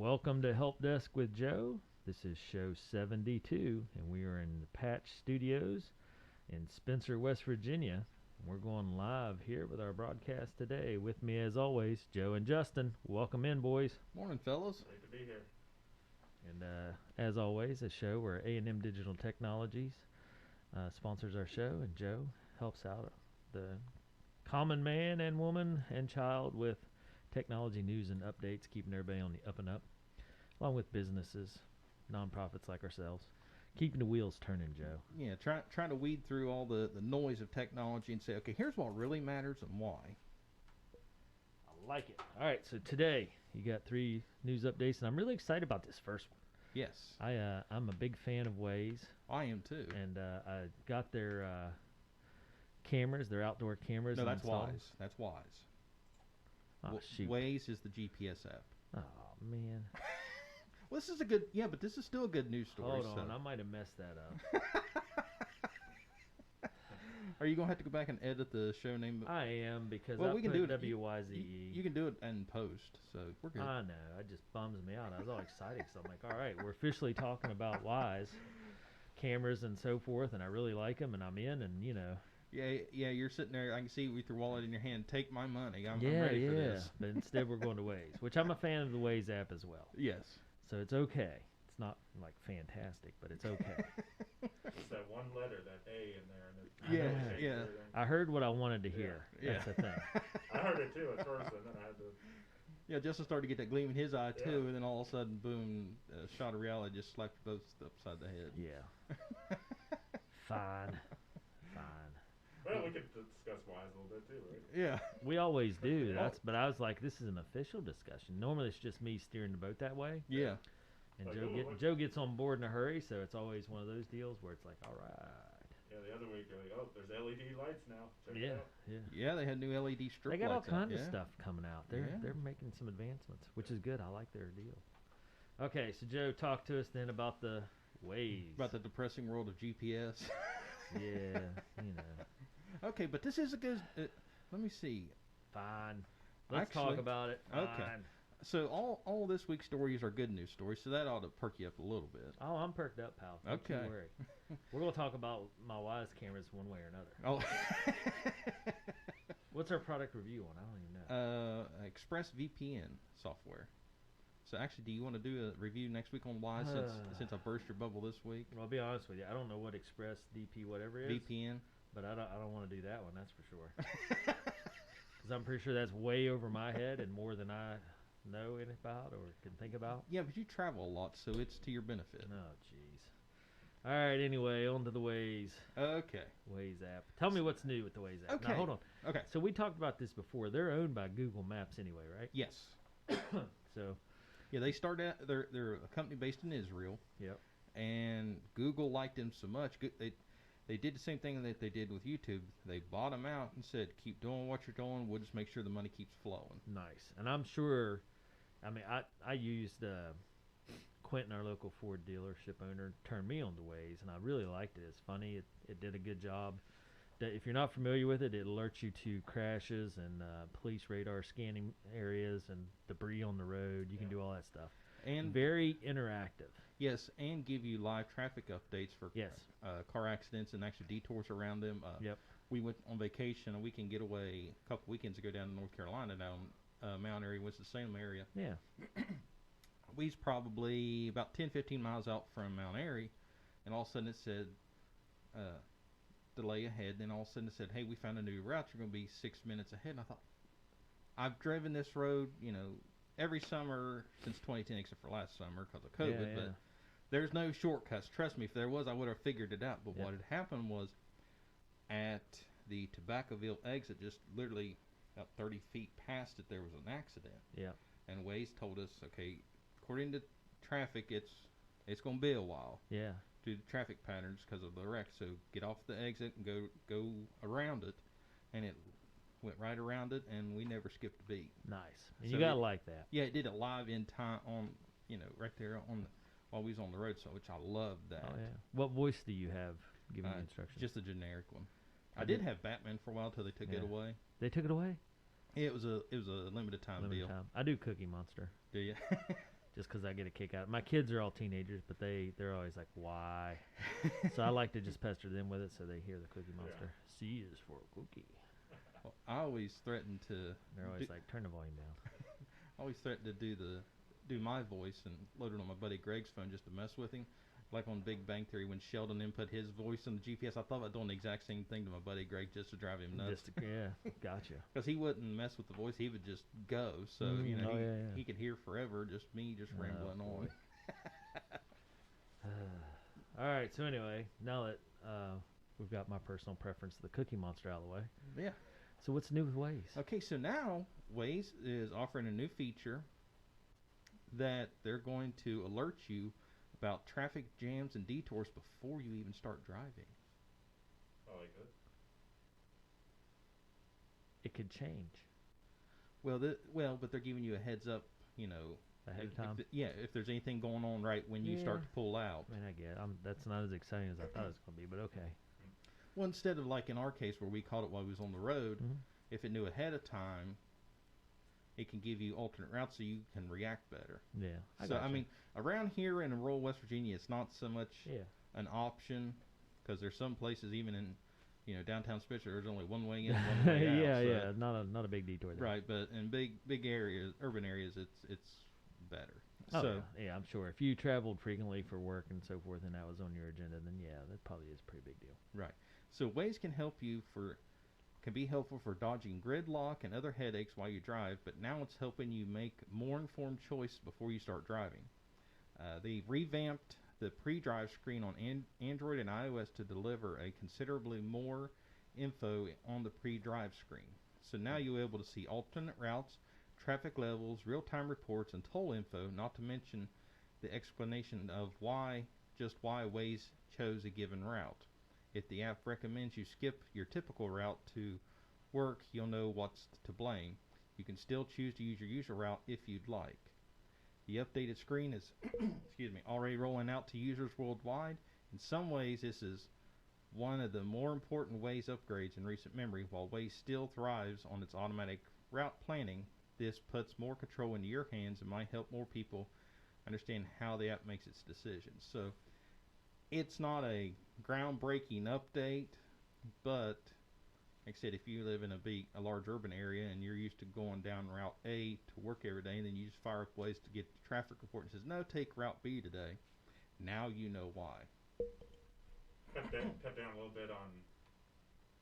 Welcome to Help Desk with Joe. This is show 72, and we are in the Patch Studios in Spencer, West Virginia. We're going live here with our broadcast today. With me, as always, Joe and Justin. Welcome in, boys. Morning, fellas. Great to be here. And as always, a show where A&M Digital Technologies sponsors our show, and Joe helps out the common man and woman and child with technology news and updates, keeping everybody on the up and up, along with businesses, nonprofits like ourselves, keeping the wheels turning, Joe. Yeah, trying to weed through all the noise of technology and say, okay, here's what really matters and why. I like it. All right, so today you got 3 news updates, and I'm really excited about this first one. Yes. I'm a big fan of Waze. I am too. And I got their cameras, their outdoor cameras. No, that's installed. Wise. That's Wise. Oh, shoot. Waze is the GPS app. Oh, man. Well, this is a good, yeah, but this is still a good news story. Hold on, I might have messed that up. Are you going to have to go back and edit the show name? I am, because well, I we can put do it. WYZE. You can do it in post, so we're good. I know. It just bums me out. I was all excited because I'm like, all right, we're officially talking about Wise cameras and so forth, and I really like them, and I'm in, and, you know. Yeah, you're sitting there. I can see with your wallet in your hand. Take my money. I'm Yeah, ready for this. But instead we're going to Waze, which I'm a fan of the Waze app as well. Yes. So it's okay. It's not like fantastic, but it's okay. It's that one letter, that A in there. And Yeah. I heard what I wanted to hear. Yeah. That's the thing. I heard it too at first, and then I had to. Yeah, Justin started to get that gleam in his eye too, Yeah. and then all of a sudden, boom, a shot of reality just slapped both upside the head. Yeah. Fine. Well, we could discuss Wise a little bit too, right? Yeah. We always do. But I was like, this is an official discussion. Normally it's just me steering the boat that way. Yeah. And Like, Joe gets on board in a hurry, so it's always one of those deals where it's like, all right. Yeah, the other week, they're like, oh, there's LED lights now. Check it Yeah, out. yeah. Yeah, they had new LED strip They got all lights out, kinds of yeah. stuff coming out. They're making some advancements, which is good. I like their deal. Okay, so Joe, talk to us then about the Waze. About the depressing world of GPS. Yeah, you know. Okay, but this is a good. Let me see. Fine. Let's Actually, talk about it. Fine. okay. So all this week's stories are good news stories, so that ought to perk you up a little bit. Oh, I'm perked up, pal. Don't you Okay. worry. We're going to talk about my Wise cameras one way or another. Oh. What's our product review on? I don't even know. Express VPN software. So actually, do you want to do a review next week on Wise since I burst your bubble this week? Well, I'll be honest with you. I don't know what Express DP whatever is. VPN. But I don't want to do that one, that's for sure. Because I'm pretty sure that's way over my head and more than I know anything about or can think about. Yeah, but you travel a lot, so it's to your benefit. Oh, jeez. All right, anyway, on to the Waze. Okay. Waze app. Tell me what's new with the Waze app. Okay. Now, hold on. Okay. So we talked about this before. They're owned by Google Maps anyway, right? Yes. So, Yeah, they started out, they're a company based in Israel, yep. and Google liked them so much. They did the same thing that they did with YouTube. They bought them out and said, keep doing what you're doing. We'll just make sure the money keeps flowing. Nice. And I'm sure, I mean, I used Quentin, our local Ford dealership owner, turned me on to Waze, and I really liked it. It's funny. It did a good job. If you're not familiar with it, it alerts you to crashes and police radar scanning areas and debris on the road. You can do all that stuff. And very interactive. yes, and give you live traffic updates for Yes. car accidents and actually detours around them. Yep. We went on vacation, a weekend getaway a couple weekends ago down in North Carolina, down Mount Airy, Winston-Salem area. Yeah. We was probably about 10, 15 miles out from Mount Airy, and all of a sudden it said, delay ahead. Then all of a sudden it said, hey, we found a new route. You're going to be 6 minutes ahead. And I thought, I've driven this road, every summer since 2010, except for last summer because of COVID. Yeah. But there's no shortcuts. Trust me, if there was, I would have figured it out. But Yep. what had happened was at the Tobaccoville exit, just literally about 30 feet past it, there was an accident. Yeah. And Waze told us, okay, according to traffic, it's going to be a while Yeah. due to traffic patterns because of the wreck. So get off the exit and go around it, and it went right around it, and we never skipped a beat. Nice. And So you gotta it- like that. Yeah, it did it live in time on, right there while we was on the road, so which I loved that. Oh yeah. What voice do you have giving you instructions? Just a generic one. I did- did have Batman for a while till they took it Yeah. away. They took it away. Yeah, it was a limited time Limited deal. time. I do Cookie Monster. Do you? just because I get a kick out. My kids are all teenagers, but they're always like, why? So I like to just pester them with it so they hear the Cookie Monster. C is for cookie. Well, I always threaten to. They're always like, turn the volume down. I always threaten to do my voice and load it on my buddy Greg's phone just to mess with him. Like on Big Bang Theory, when Sheldon input his voice on the GPS, I thought about doing the exact same thing to my buddy Greg just to drive him nuts. Yeah, gotcha. Because he wouldn't mess with the voice; he would just go. So you know, he could hear forever. Just me, just rambling on. All right. So anyway, now that we've got my personal preference, the Cookie Monster, out of the way. Yeah. So what's new with Waze? Okay, so now Waze is offering a new feature that they're going to alert you about traffic jams and detours before you even start driving. I like it. It could change Well, but they're giving you a heads up, you know, ahead of time. if there's anything going on right when you start to pull out. I mean, I get it. That's not as exciting as I thought it was going to be, but okay. Well, instead of like in our case where we caught it while we was on the road, if it knew ahead of time, it can give you alternate routes so you can react better. Yeah. I mean, around here in rural West Virginia, it's not so much an option because there's some places even in, you know, downtown Spitzer, there's only one way in, one way out. Not a big detour there. Right, but in big areas, urban areas, it's better. Oh, so yeah, I'm sure. If you traveled frequently for work and so forth, and that was on your agenda, then yeah, that probably is a pretty big deal. right. So Waze can be helpful for dodging gridlock and other headaches while you drive, but now it's helping you make more informed choice before you start driving. They revamped the pre-drive screen on Android and iOS to deliver a considerably more info on the pre-drive screen. So now you're able to see alternate routes, traffic levels, real-time reports, and toll info, not to mention the explanation of why Waze chose a given route. If the app recommends you skip your typical route to work, you'll know what's to blame. You can still choose to use your usual route if you'd like. The updated screen is already rolling out to users worldwide. In some ways, this is one of the more important Waze upgrades in recent memory. While Waze still thrives on its automatic route planning, this puts more control into your hands and might help more people understand how the app makes its decisions. So it's not a groundbreaking update, but like I said, if you live in a large urban area and you're used to going down Route A to work every day, and then you just fire up Waze to get the traffic report and says, no, take Route B today, now you know why. Cut down a little bit on,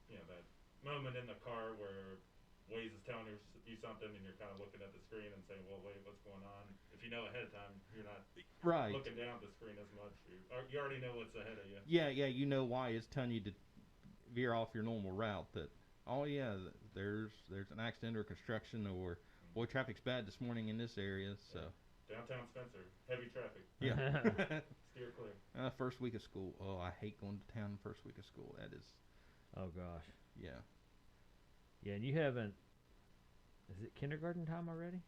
you know, that moment in the car where Waze is telling you something and you're kind of looking at the screen and saying, well, wait, what's going on? If you know ahead of time, you're not looking down at the screen as much. You already know what's ahead of you. Yeah, you know why it's telling you to veer off your normal route. That, oh yeah, there's an accident or construction, or boy, traffic's bad this morning in this area. So downtown Spencer, heavy traffic. Yeah. Steer clear. First week of school. Oh, I hate going to town first week of school. That is. Oh gosh. Yeah. Yeah, and you haven't. Is it kindergarten time already?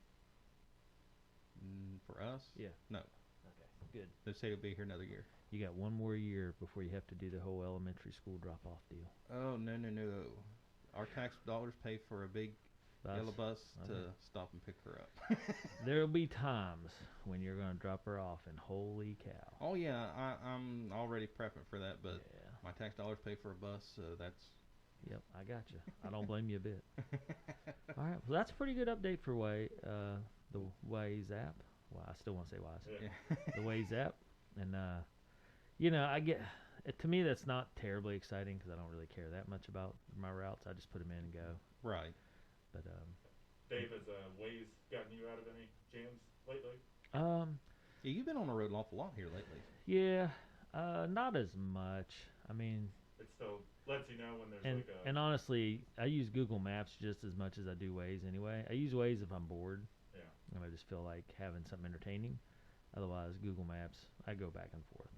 For us? Yeah. No. Okay. Good. They say it'll be here another year. You got one more year before you have to do the whole elementary school drop-off deal. Oh, no. Our tax dollars pay for a big yellow bus to stop and pick her up. There'll be times when you're going to drop her off, and holy cow. Oh, yeah. I'm already prepping for that, but my tax dollars pay for a bus, so that's... Yep, I got you. I don't blame you a bit. All right, well, that's a pretty good update for the Waze app. Well, I still want to say Waze. Yeah. The Waze app. And, you know, to me, that's not terribly exciting because I don't really care that much about my routes. I just put them in and go. Right. But, Dave, has Waze gotten you out of any jams lately? Yeah, you've been on the road an awful lot here lately. Yeah, not as much. I mean... It still lets you know when there's and honestly, I use Google Maps just as much as I do Waze anyway. I use Waze if I'm bored. Yeah. And I just feel like having something entertaining. Otherwise, Google Maps, I go back and forth.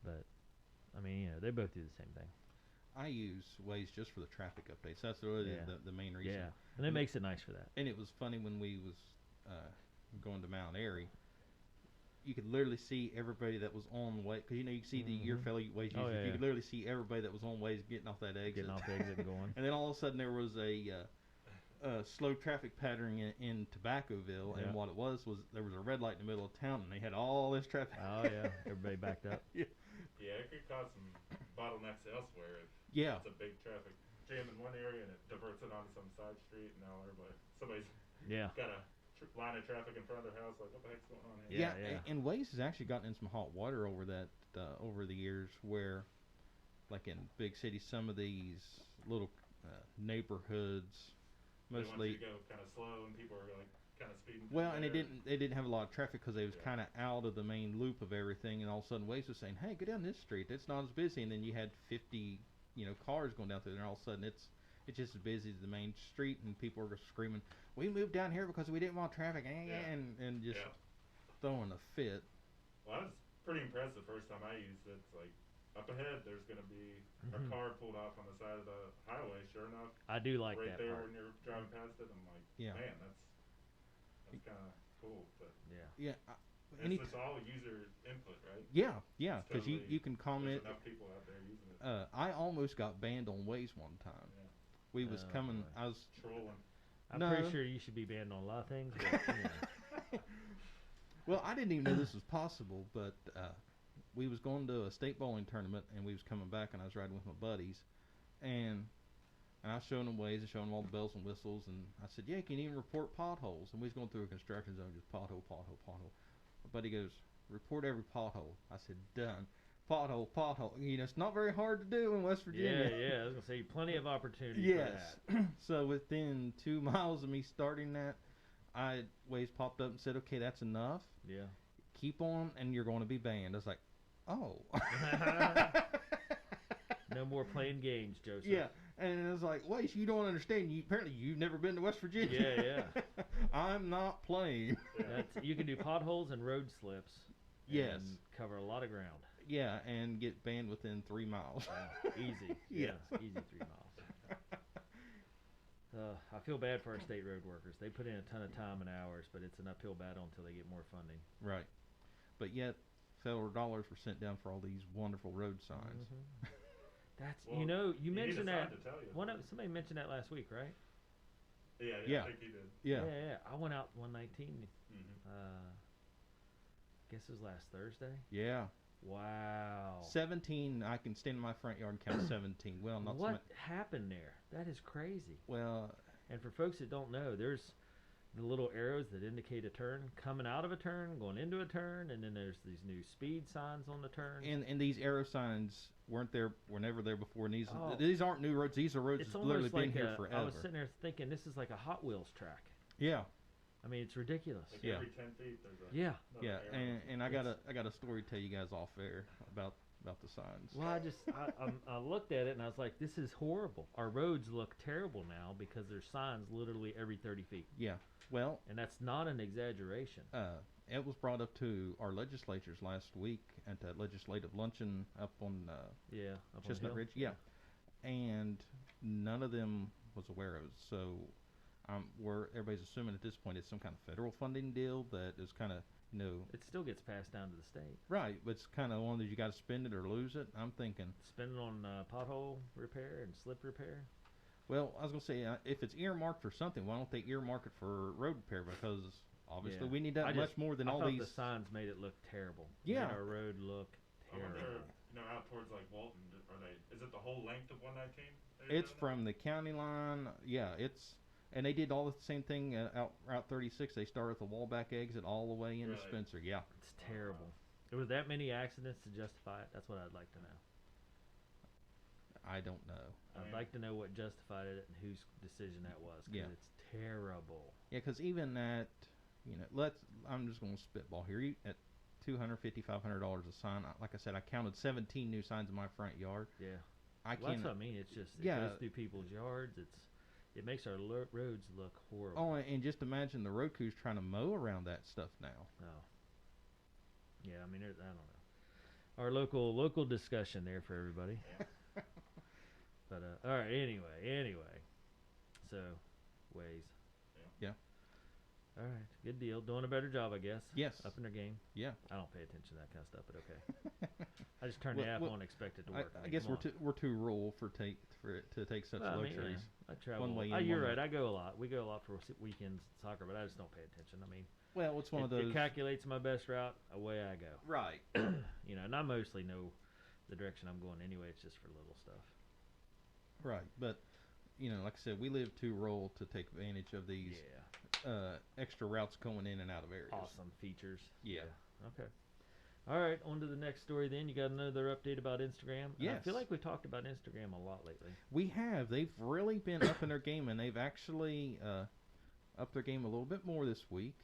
But, I mean, you know, they both do the same thing. I use Waze just for the traffic updates. That's really the main reason. Yeah, and it makes it nice for that. And it was funny when we was going to Mount Airy. You could literally see everybody that was on Waze, because you know you can see your fellow Waze users. Oh, yeah, you could literally see everybody that was on Waze getting off that exit. Getting off the exit and going. And then all of a sudden there was a slow traffic pattern in Tobaccoville, Yeah. and what it was there was a red light in the middle of town, and they had all this traffic. Oh yeah, everybody backed up. Yeah. Yeah, it could cause some bottlenecks elsewhere if Yeah. it's a big traffic jam in one area and it diverts it onto some side street, and now somebody's Yeah. got a line of traffic in front of their house. Like, what the heck's going on here? Yeah, Yeah, yeah. and Waze has actually gotten in some hot water over that over the years, where, like in big cities, some of these little neighborhoods, They want mostly. you to go kind of slow, and people are like kind of speeding. through Well, and there. they didn't have a lot of traffic because they was Yeah. kind of out of the main loop of everything, and all of a sudden Waze was saying, "Hey, go down this street. It's not as busy." And then you had 50, cars going down through there, and all of a sudden it's just as busy as the main street, and people are screaming, "We moved down here because we didn't want traffic," and just Yeah. throwing a fit. Well, I was pretty impressed the first time I used it. It's like, up ahead, there's going to be a Mhm. car pulled off on the side of the highway. Sure enough, I do like right that there part. when you're driving past it, I'm like, Yeah. man, that's kind of cool. But Yeah. Yeah, it's all user input, right? yeah, It's because totally- you can comment. There's enough people out there using it. I almost got banned on Waze one time. Yeah. We was Oh, coming. boy. I was. Trolling. I'm No. pretty sure you should be banned on a lot of things. But, Well, I didn't even know this was possible, but we was going to a state bowling tournament, and we was coming back, and I was riding with my buddies, and I was showing them Waze and showing them all the bells and whistles, and I said, "Yeah, you can even report potholes." And we was going through a construction zone, just pothole, pothole, pothole. My buddy goes, "Report every pothole." I said, "Done." Pothole, pothole. It's not very hard to do in West Virginia. yeah. I was gonna say plenty of opportunity Yes. for that. So within 2 miles of me starting that, Waze popped up and said, "Okay, that's enough. Yeah. Keep on, and you're going to be banned." I was like, "Oh." No more playing games, Joseph. Yeah, and it was like, "Wait, you don't understand. Apparently you've never been to West Virginia." Yeah. I'm not playing. You can do potholes and road slips. Yes. And cover a lot of ground. Yeah, and get banned within 3 miles. Easy. Yeah. Easy 3 miles. I feel bad for our state road workers. They put in a ton of time and hours, but it's an uphill battle until they get more funding. Right. But yet, federal dollars were sent down for all these wonderful road signs. Mhm. That's Well, you need mentioned a sign that to tell you. somebody mentioned that last week, right? Yeah. I think he did. Yeah. Yeah. I went out 119. Mm-hmm. Guess it was last Thursday. Yeah. Wow. 17, I can stand in my front yard and count 17. Well, not so What much. happened there? That is crazy. Well, And for folks that don't know, there's the little arrows that indicate a turn coming out of a turn, going into a turn, and then there's these new speed signs on the turn. and these arrow signs were never there before. And Oh. these aren't new roads. These are roads It's that's literally almost been like here forever. I was sitting there thinking this is like a Hot Wheels track. Yeah. I mean, it's ridiculous. Like Yeah. every 10 feet, there's a Yeah. another Yeah, arrow. and I got a story to tell you guys off air about the signs. Well, I looked at it and I was like, this is horrible. Our roads look terrible now because there's signs literally every 30 feet. Yeah. Well, And that's not an exaggeration. it was brought up to our legislatures last week at that legislative luncheon up on Yeah. Up on the Chestnut hill. Ridge. Yeah. And none of them was aware of it. So where everybody's assuming at this point it's some kind of federal funding deal that is kind of, It still gets passed down to the state. right, but it's kind of one that you got to spend it or lose it. I'm thinking, Spend it on pothole repair and slip repair. well, I was going to say, if it's earmarked for something, why don't they earmark it for road repair? Because obviously Yeah. we need that I much just- more than I all thought these. the signs made it look terrible. Yeah. Made our road look I wonder, terrible. out towards like Walton, is it the whole length of 119? It's from the county line. Yeah, and they did all the same thing out Route 36. They started at the Wallback exit all the way into Really? Spencer. Yeah. It's terrible. There were that many accidents to justify it. That's what I'd like to know. I don't know. I'd like to know what justified it and whose decision that was. 'Cause Yeah. it's terrible. Yeah, because even at, I'm just going to spitball here. At $250, $500 a sign, like I said, I counted 17 new signs in my front yard. Yeah. I Well, that's can't. what I mean. It's just it Yeah. goes through people's yards. It makes our roads look horrible. Oh, and just imagine the road crews trying to mow around that stuff now. Oh. Yeah, I mean, I don't know. Our local discussion there for everybody. But all right. Anyway. So, Waze. Yeah. All right. Good deal. Doing a better job, I guess. Yes. Up in their game. Yeah. I don't pay attention to that kind of stuff, but okay. I just turn the app on and expect it to work. I guess we're too rural for it to take such luxuries. I travel. One way You're one right. way. I go a lot. We go a lot for weekends soccer, but I just don't pay attention. I mean, Well, it's one of those. It calculates my best route. Away I go. Right. And I mostly know the direction I'm going anyway. It's just for little stuff. Right, but like I said, we live too rural to take advantage of these extra routes going in and out of areas. Awesome features. Yeah. Okay. All right, on to the next story then. You got another update about Instagram? Yes. I feel like we've talked about Instagram a lot lately. We have. They've really been up in their game, and they've actually upped their game a little bit more this week,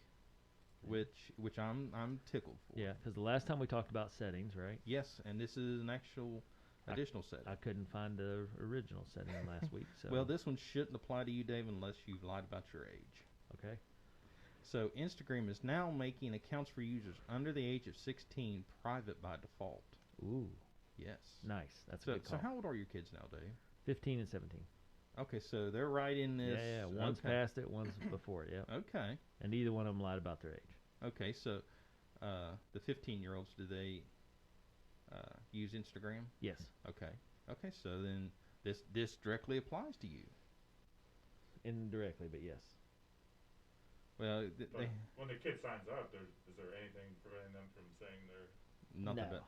which I'm tickled for. Yeah, because the last time we talked about settings, right? Yes, and this is an actual additional setting. I couldn't find the original setting last week. So. Well, this one shouldn't apply to you, Dave, unless you've lied about your age. Okay. So Instagram is now making accounts for users under the age of 16 private by default. Ooh. Yes. Nice. That's a good call. So how old are your kids now, Dave? 15 and 17. Okay, so they're right in this. Yeah, one's past it, one's before it, yeah. Okay. And neither one of them lied about their age. Okay, so the 15-year-olds, do they use Instagram? Yes. Okay. Okay, so then this directly applies to you. Indirectly, but yes. Well, when the kid signs up, is there anything preventing them from saying they're... Nothing.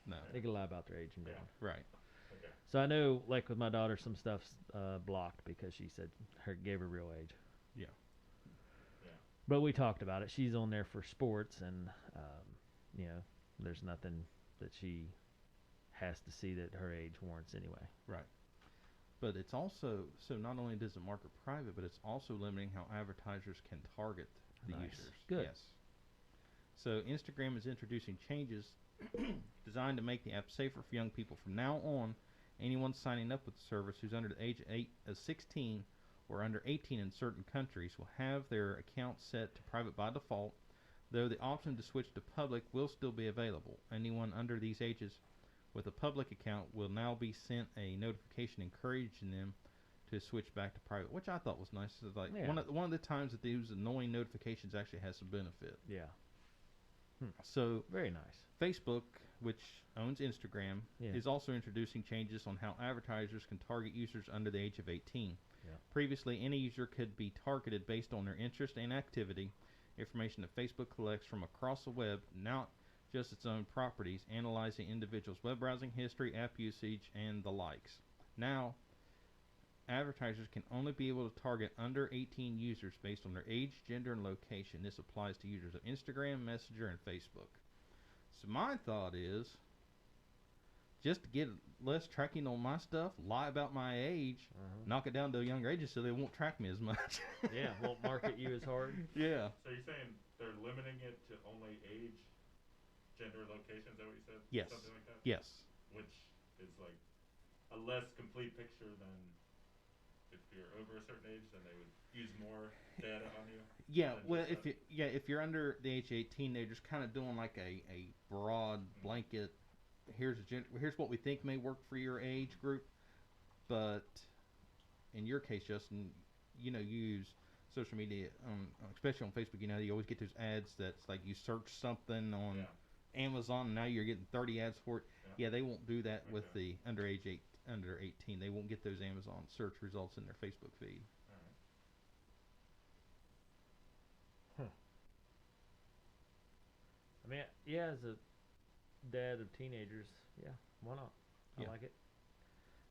No. They can lie about their age and down. Right. Okay. So I know, like with my daughter, some stuff's blocked because she said gave her real age. Yeah. Yeah. But we talked about it. She's on there for sports, and there's nothing that she has to see that her age warrants anyway. Right. But it's also, so not only does it mark it private, but it's also limiting how advertisers can target the Nice. users. Good. Yes. So Instagram is introducing changes designed to make the app safer for young people. From now on, anyone signing up with the service who's under the age of 16 or under 18 in certain countries will have their account set to private by default, though the option to switch to public will still be available. Anyone under these ages with a public account will now be sent a notification encouraging them to switch back to private, which I thought was nice. It's like one of the times that these annoying notifications actually has some benefit. Yeah. So Very nice. Facebook, which owns Instagram, Yeah. is also introducing changes on how advertisers can target users under the age of 18. Yeah. Previously, any user could be targeted based on their interest and activity, information that Facebook collects from across the web, not just its own properties, analyzing individuals' web browsing history, app usage, and the likes. Now, advertisers can only be able to target under 18 users based on their age, gender, and location. This applies to users of Instagram, Messenger, and Facebook. So my thought is, just to get less tracking on my stuff, lie about my age, knock it down to a younger age so they won't track me as much. Yeah, won't market you as hard. Yeah. So you're saying they're limiting it to only age, gender, location? Is that what you said? Yes. Something like that? Yes. Which is like a less complete picture than if you're over a certain age, then they would use more data on you. Yeah, than well, just if you're under the age of 18, they're just kind of doing like a broad blanket. Here's what we think may work for your age group, but in your case, Justin, you use social media, especially on Facebook. You always get those ads that's like you search something on Amazon, and now you're getting 30 ads for it. Yeah, they won't do that with the under 18. They won't get those Amazon search results in their Facebook feed. I mean, yeah, as a dad of teenagers, yeah, why not? I like it.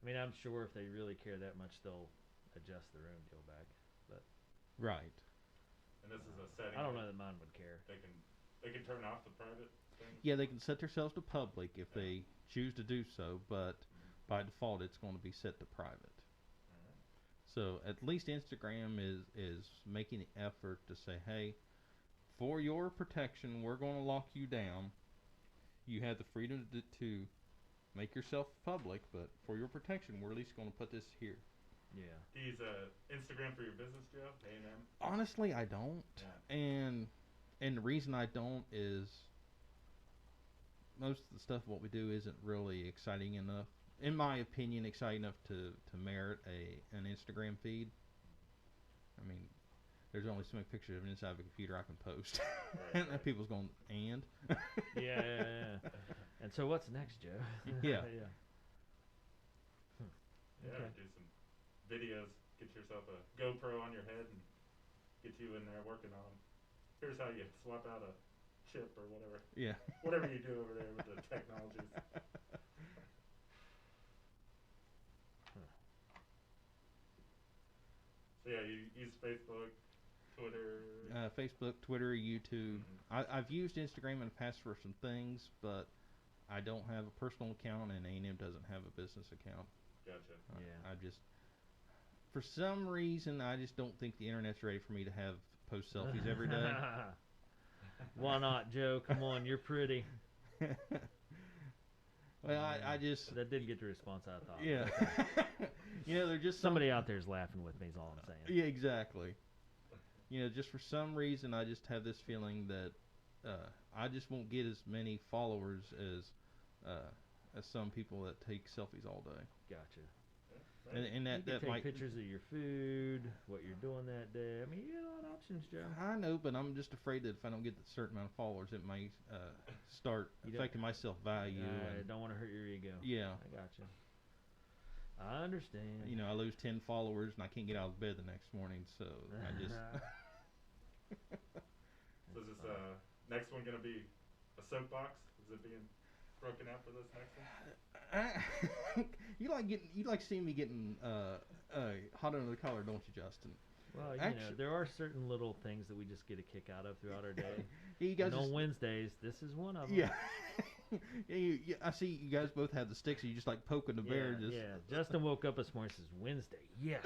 I mean, I'm sure if they really care that much, they'll adjust their own deal back. But right. And this is a setting. I don't know that mine would care. They can turn off the private thing. Yeah, they can set themselves to public if they choose to do so, but by default, it's going to be set to private. So at least Instagram is making the effort to say, hey, for your protection, we're going to lock you down. You have the freedom to make yourself public, but for your protection, we're at least going to put this here. Yeah. Do you use Instagram for your business, Joe? A&M? Honestly, I don't. Yeah. And the reason I don't is most of the stuff what we do isn't really exciting enough. In my opinion, exciting enough to merit an Instagram feed. I mean, there's only so many pictures of it inside of a computer I can post. Right, And people's going, and? Yeah. And so what's next, Joe? Yeah. Yeah. Yeah, Okay. do some videos. Get yourself a GoPro on your head and get you in there working on 'em. Here's how you swap out a chip or whatever. Yeah. Whatever you do over there with the technologies. So yeah, you use Facebook, Twitter. Facebook, Twitter, YouTube. Mhm. I've used Instagram in the past for some things, but I don't have a personal account, and A&M doesn't have a business account. Gotcha. Yeah. I just, for some reason, I just don't think the internet's ready for me to have post selfies every day. Why not, Joe? Come on, you're pretty. Well, I just, That did get the response I thought. yeah. They're just Somebody out there is laughing with me is all I'm saying. Yeah, exactly. Just for some reason, I just have this feeling that I just won't get as many followers as some people that take selfies all day. Gotcha. And You that can take might. pictures of your food, what you're doing that day. I mean, you got a lot of options, Joe. I know, but I'm just afraid that if I don't get a certain amount of followers, it may start You don't- affecting my self value. I don't want to hurt your ego. Yeah. I gotcha. I understand. I lose 10 followers and I can't get out of bed the next morning, so I just. So is this next one gonna be a soapbox? Is it being broken out for this next one? you like seeing me getting hot under the collar, don't you, Justin? Well, Actu- there are certain little things that we just get a kick out of throughout our day. Yeah, you guys. And on Just, Wednesdays, this is one of them. yeah. Yeah, I see you guys both have the sticks. And you just like poking the bear. Just. Yeah. Justin woke up this morning and says, Wednesday, yes.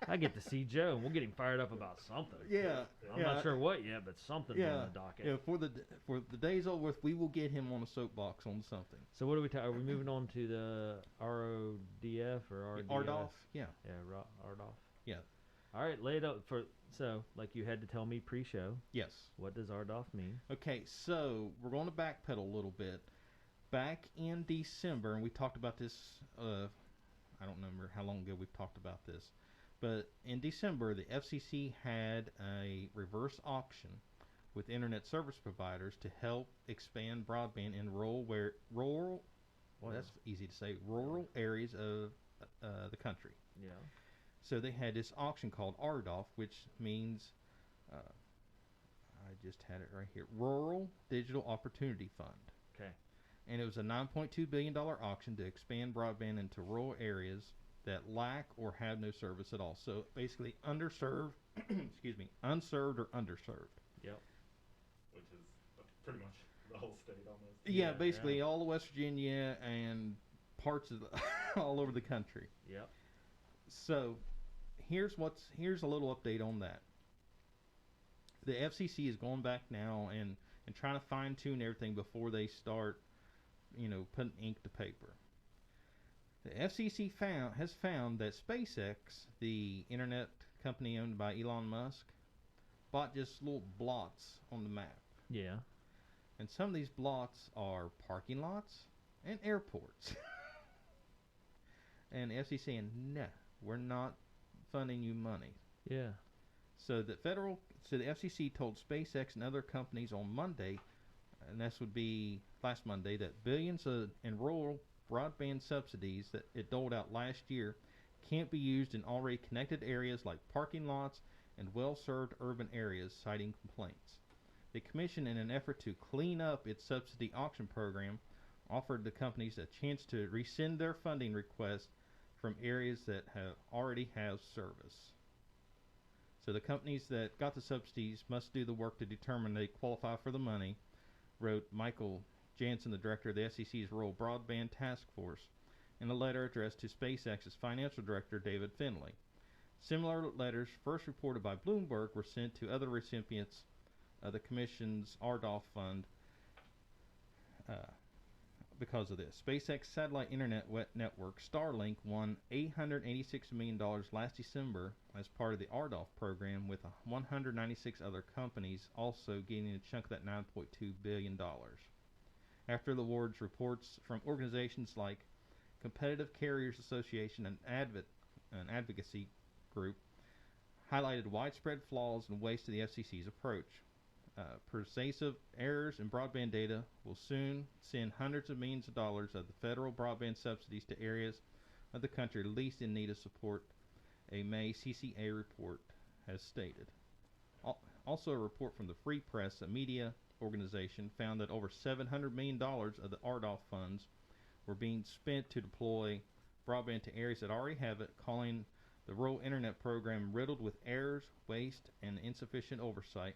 I get to see Joe, and we'll get him fired up about something. Yeah. I'm yeah, not sure what yet, but something's Yeah. on the docket. Yeah, for the days over with, we will get him on a soapbox on something. So what are we are we moving on to the RODF or RDF? Ardolph, yeah. Yeah, Ardolph. Yeah. All right, lay it up so like you had to tell me pre-show. Yes. What does Ardolph mean? Okay, so we're going to backpedal a little bit. Back in December, and we talked about this, I don't remember how long ago we've talked about this, but in December, the FCC had a reverse auction with internet service providers to help expand broadband in rural that's easy to say, rural areas of the country. Yeah. So they had this auction called RDOF, which means, I just had it right here, Rural Digital Opportunity Fund. Okay. And it was a $9.2 billion auction to expand broadband into rural areas that lack or have no service at all. So basically underserved, unserved or underserved. Yep. Which is pretty much the whole state almost. Yeah, Yeah, basically yeah. all of West Virginia and parts of all over the country. Yep. So here's a little update on that. The FCC is going back now and trying to fine tune everything before they start, putting ink to paper. The FCC has found that SpaceX, the internet company owned by Elon Musk, bought just little blots on the map. Yeah. And some of these blots are parking lots and airports. And the FCC saying, no, we're not funding you money. Yeah. So the FCC told SpaceX and other companies on Monday, and this would be last Monday, that billions in rural broadband subsidies that it doled out last year can't be used in already connected areas like parking lots and well-served urban areas, citing complaints. The commission, in an effort to clean up its subsidy auction program, offered the companies a chance to rescind their funding request from areas that already have service. So the companies that got the subsidies must do the work to determine they qualify for the money, wrote Michael Jansen, the director of the FCC's Rural Broadband Task Force, in a letter addressed to SpaceX's financial director, David Finley. Similar letters, first reported by Bloomberg, were sent to other recipients of the Commission's RDOF fund because of this. SpaceX satellite internet network Starlink won $886 million last December as part of the RDOF program, with 196 other companies also getting a chunk of that $9.2 billion. After the awards, reports from organizations like Competitive Carriers Association and an advocacy group highlighted widespread flaws and waste to the FCC's approach. Pervasive errors in broadband data will soon send hundreds of millions of dollars of the federal broadband subsidies to areas of the country least in need of support, a May CCA report has stated. Also, a report from the Free Press, a media organization, found that over $700 million of the RDOF funds were being spent to deploy broadband to areas that already have it, calling the rural internet program riddled with errors, waste, and insufficient oversight.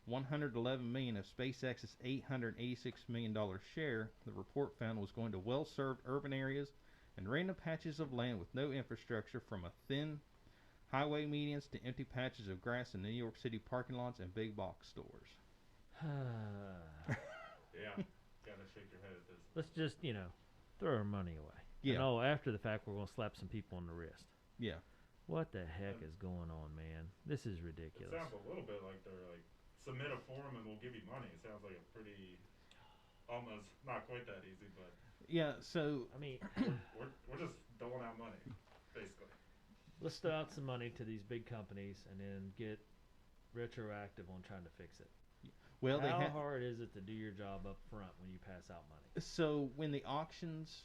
$111 million of SpaceX's $886 million share, the report found, was going to well-served urban areas and random patches of land with no infrastructure, from a thin highway medians to empty patches of grass in New York City parking lots and big box stores. Yeah, gotta shake your head at this. Let's just, throw our money away. Yeah. And after the fact, we're going to slap some people on the wrist. Yeah. What the heck is going on, man? This is It ridiculous. sounds a little bit like they're like, submit a form and we'll give you money. It sounds like a pretty, almost not quite that easy, but Yeah, so I mean, we're just doling out money, basically. let's throw out some money to these big companies and then get retroactive on trying to fix it. well, How hard is it to do your job up front when you pass out money? so when the auctions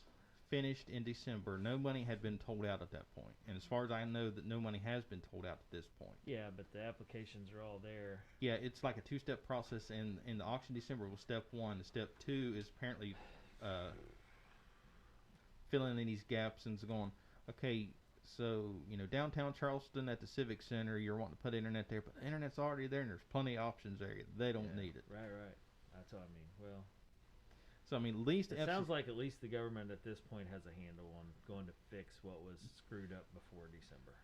finished in December, no money had been told out at that point, and as far as I know, that no money has been told out at this point. Yeah, but the applications are all there. Yeah, it's like a two-step process, and the auction December was step one. The step two is apparently filling in these gaps and going, okay, so downtown Charleston at the Civic Center, you're wanting to put internet there, but the internet's already there, and there's plenty of options there. They don't need it. Right. That's what I mean. Well, So I mean, at least it sounds like at least the government at this point has a handle on going to fix what was screwed up before December.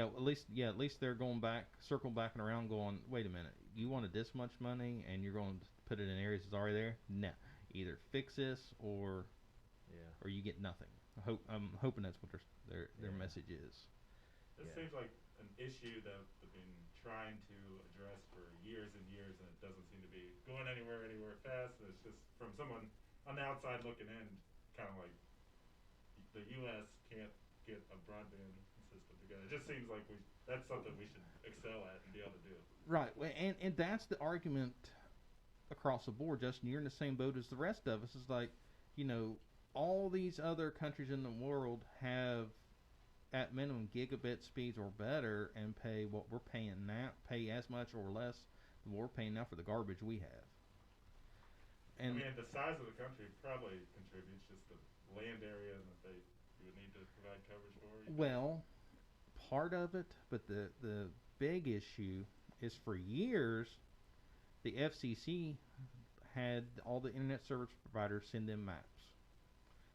at least they're going back, circling back and around, going, wait a minute, you wanted this much money and you're going to put it in areas that's already there? No, either fix this or you get nothing. I'm hoping that's what their message is. This seems like an issue that they've been trying to address for years and years, and it doesn't seem to be going anywhere fast. And it's just from someone on the outside looking in, kind of like the U.S. can't get a broadband system together. It just seems like that's something we should excel at and be able to do. Right, and that's the argument across the board, Justin. You're in the same boat as the rest of us. It's like, all these other countries in the world have, at minimum, gigabit speeds or better, and pay what we're paying now, pay as much or less than we're paying now for the garbage we have. And I mean, the size of the country probably contributes, just the land area that you would need to provide coverage for. Well, part of it, but the big issue is, for years, the FCC had all the internet service providers send them maps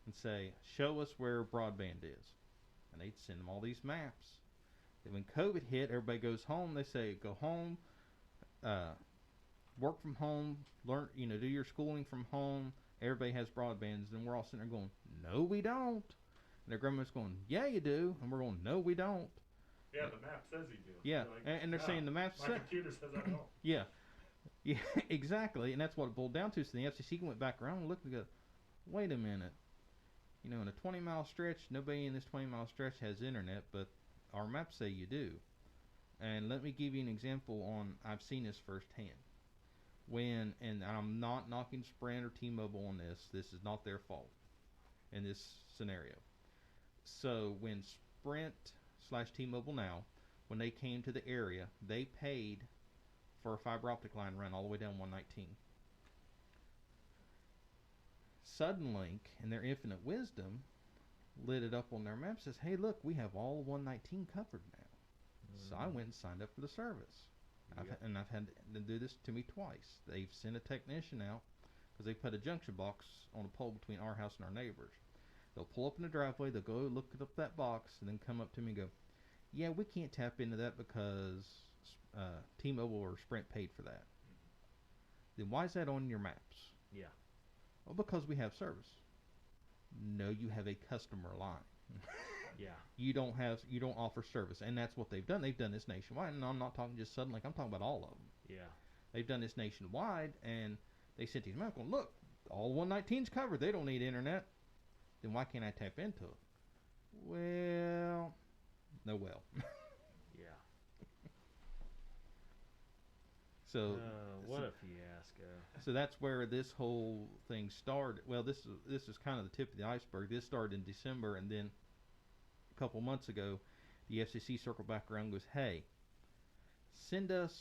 and say, show us where broadband is. And they'd send them all these maps. Then when COVID hit, everybody goes home. They say, go home, work from home, learn, do your schooling from home. Everybody has broadbands. And we're all sitting there going, no, we don't. And their grandma's going, yeah, you do. And we're going, no, we don't. Yeah, the map says you do. Yeah, like, and they're saying the map my computer says I don't. Yeah, exactly. And that's what it boiled down to. So the FCC went back around and looked and go, wait a minute. In a 20-mile stretch, nobody in this 20-mile stretch has internet, but our maps say you do. And let me give you an example on, I've seen this firsthand. And I'm not knocking Sprint or T-Mobile on this is not their fault in this scenario. So when Sprint/T-Mobile now, when they came to the area, they paid for a fiber optic line run all the way down 119. Suddenlink, in their infinite wisdom, lit it up on their map, says, hey, look, we have all 119 covered now. So I went and signed up for the service. And I've had them do this to me twice. They've sent a technician out because they put a junction box on a pole between our house and our neighbors. They'll pull up in the driveway, they'll go look up that box, and then come up to me and go, yeah, we can't tap into that because T-Mobile or Sprint paid for that. Then why is that on your maps? Yeah. Well, because we have service. No, you have a customer line. Yeah. You don't offer service, and that's what they've done. They've done this nationwide, and I'm not talking just Suddenlink. I'm talking about all of them. Yeah. They've done this nationwide, and they sent these maps going, look, all 119's covered. They don't need internet. Then why can't I tap into it? Well, no well. Yeah. So, what a fiasco. so that's where this whole thing started. Well, this is kind of the tip of the iceberg. This started in December, and then a couple months ago, the FCC circled back around and goes, "Hey, send us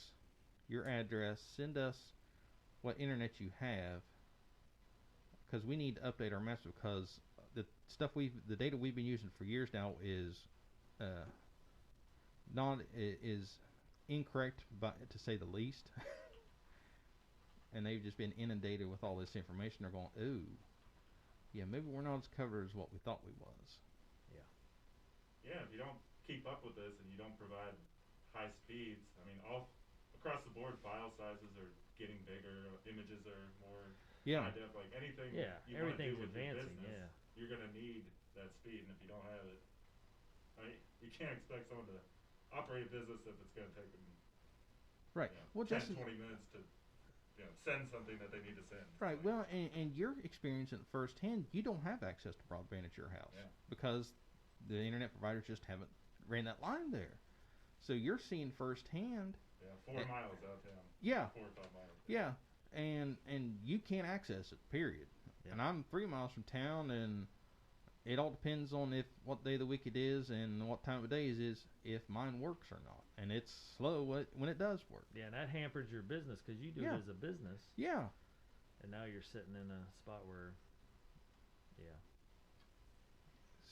your address. Send us what internet you have, because we need to update our maps because the data we've been using for years now is is incorrect, to say the least." And they've just been inundated with all this information. They're going, "Ooh, yeah, maybe we're not as covered as what we thought we was." Yeah, if you don't keep up with this and you don't provide high speeds, I mean, all across the board, file sizes are getting bigger, images are more high def, like anything you want to do everything's with your advancing. business, you're going to need that speed, and if you don't have it, you can't expect someone to operate a business if it's going to take them Right. Well, 10, Justin, 20 minutes to send something that they need to send. right. Like, Well, and you're experiencing it firsthand. You don't have access to broadband at your house because the internet providers just haven't ran that line there. So you're seeing firsthand. Yeah, 4 miles out of town. Yeah. 4 or 5 miles. Yeah. And you can't access it, period. Yeah. And I'm 3 miles from town, and it all depends on what day of the week it is and what time of day it is, if mine works or not. And it's slow when it does work. Yeah, and that hampers your business because you do it as a business. Yeah. And now you're sitting in a spot where,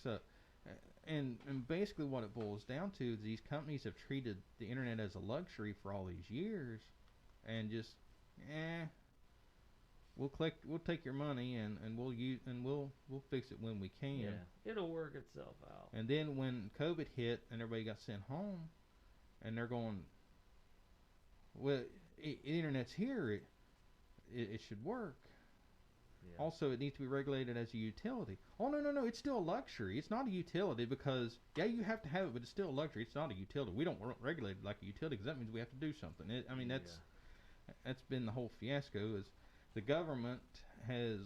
So, and basically what it boils down to is these companies have treated the internet as a luxury for all these years, and just, we'll take your money and we'll fix it when we can. Yeah, it'll work itself out. And then when COVID hit and everybody got sent home, and they're going, well, internet's here, it should work. Yeah. Also, it needs to be regulated as a utility. Oh, no, it's still a luxury. It's not a utility because, you have to have it, but it's still a luxury. It's not a utility. We don't regulate it like a utility because that means we have to do something. That's been the whole fiasco, is the government has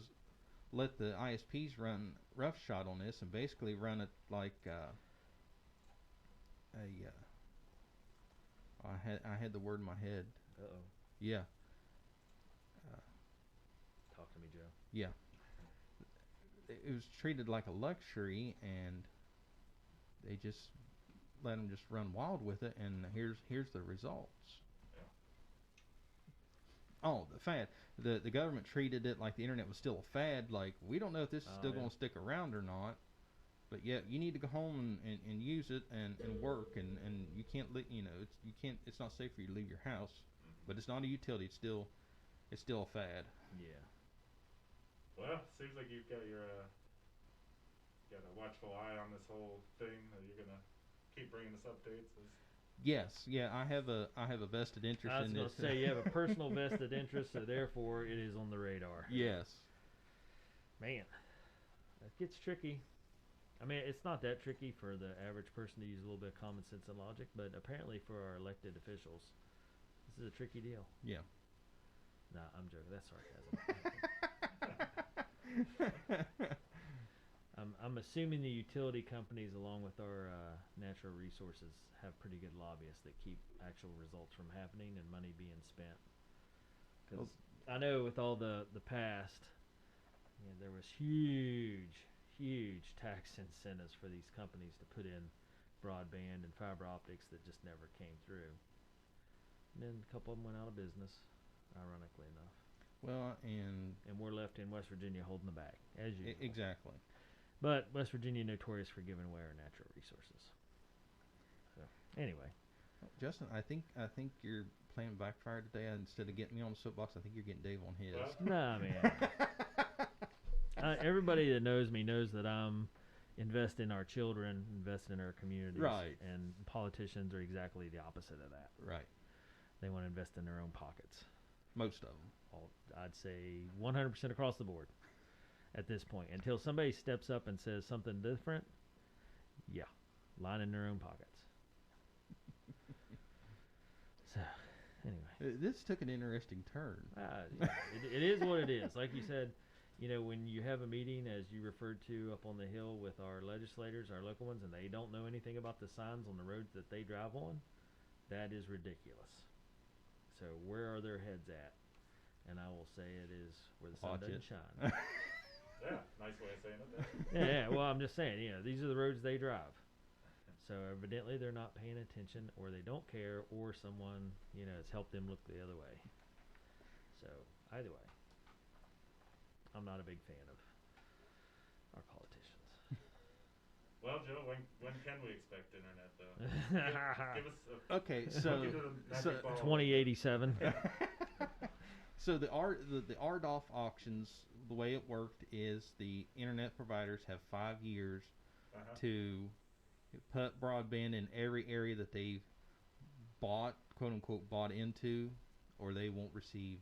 let the ISPs run roughshod on this and basically run it like I had the word in my head. Uh-oh. Yeah. Talk to me, Joe. Yeah. It was treated like a luxury, and they just let them just run wild with it, and here's the results. Yeah. Oh, the fad. The government treated it like the internet was still a fad, like we don't know if this is still going to stick around or not, but yeah, you need to go home and use it and work, and you can't it's not safe for you to leave your house, but it's not a utility, it's still a fad. Yeah. Well, seems like you've got your got a watchful eye on this whole thing. You're gonna keep bringing us updates. Yes, I have a vested interest in this. I was going to say you have a personal vested interest, so therefore it is on the radar. Yes. Man, that gets tricky. I mean, it's not that tricky for the average person to use a little bit of common sense and logic, but apparently for our elected officials, this is a tricky deal. Yeah. Nah, I'm joking. That's sarcasm. I'm assuming the utility companies, along with our natural resources, have pretty good lobbyists that keep actual results from happening and money being spent. Because I know with all the past, there was huge tax incentives for these companies to put in broadband and fiber optics that just never came through. And then a couple of them went out of business, ironically enough. Well, and we're left in West Virginia holding the bag, as usual. Exactly. But West Virginia notorious for giving away our natural resources. So anyway, Justin, I think you're playing backfire today. Instead of getting me on the soapbox, I think you're getting Dave on his. Nah, man. Everybody that knows me knows that I'm investing in our children, investing in our communities. Right. And politicians are exactly the opposite of that. Right. They want to invest in their own pockets. Most of them. I'd say 100% across the board at this point. Until somebody steps up and says something different, line in their own pockets. So, anyway. This took an interesting turn. It is what it is. Like you said, when you have a meeting, as you referred to up on the hill with our legislators, our local ones, and they don't know anything about the signs on the roads that they drive on, that is ridiculous. So where are their heads at? And I will say it is where the sun Watch doesn't it. shine. Yeah, nice way of saying it. Yeah, well, I'm just saying, these are the roads they drive. So evidently they're not paying attention, or they don't care, or someone, has helped them look the other way. So either way, I'm not a big fan of our politicians. Well, Joe, when can we expect internet though? Give us a Okay, look so into the magic ball. 2087. so the RDOF auctions, the way it worked is the internet providers have 5 years to put broadband in every area that they've bought, quote unquote, bought into, or they won't receive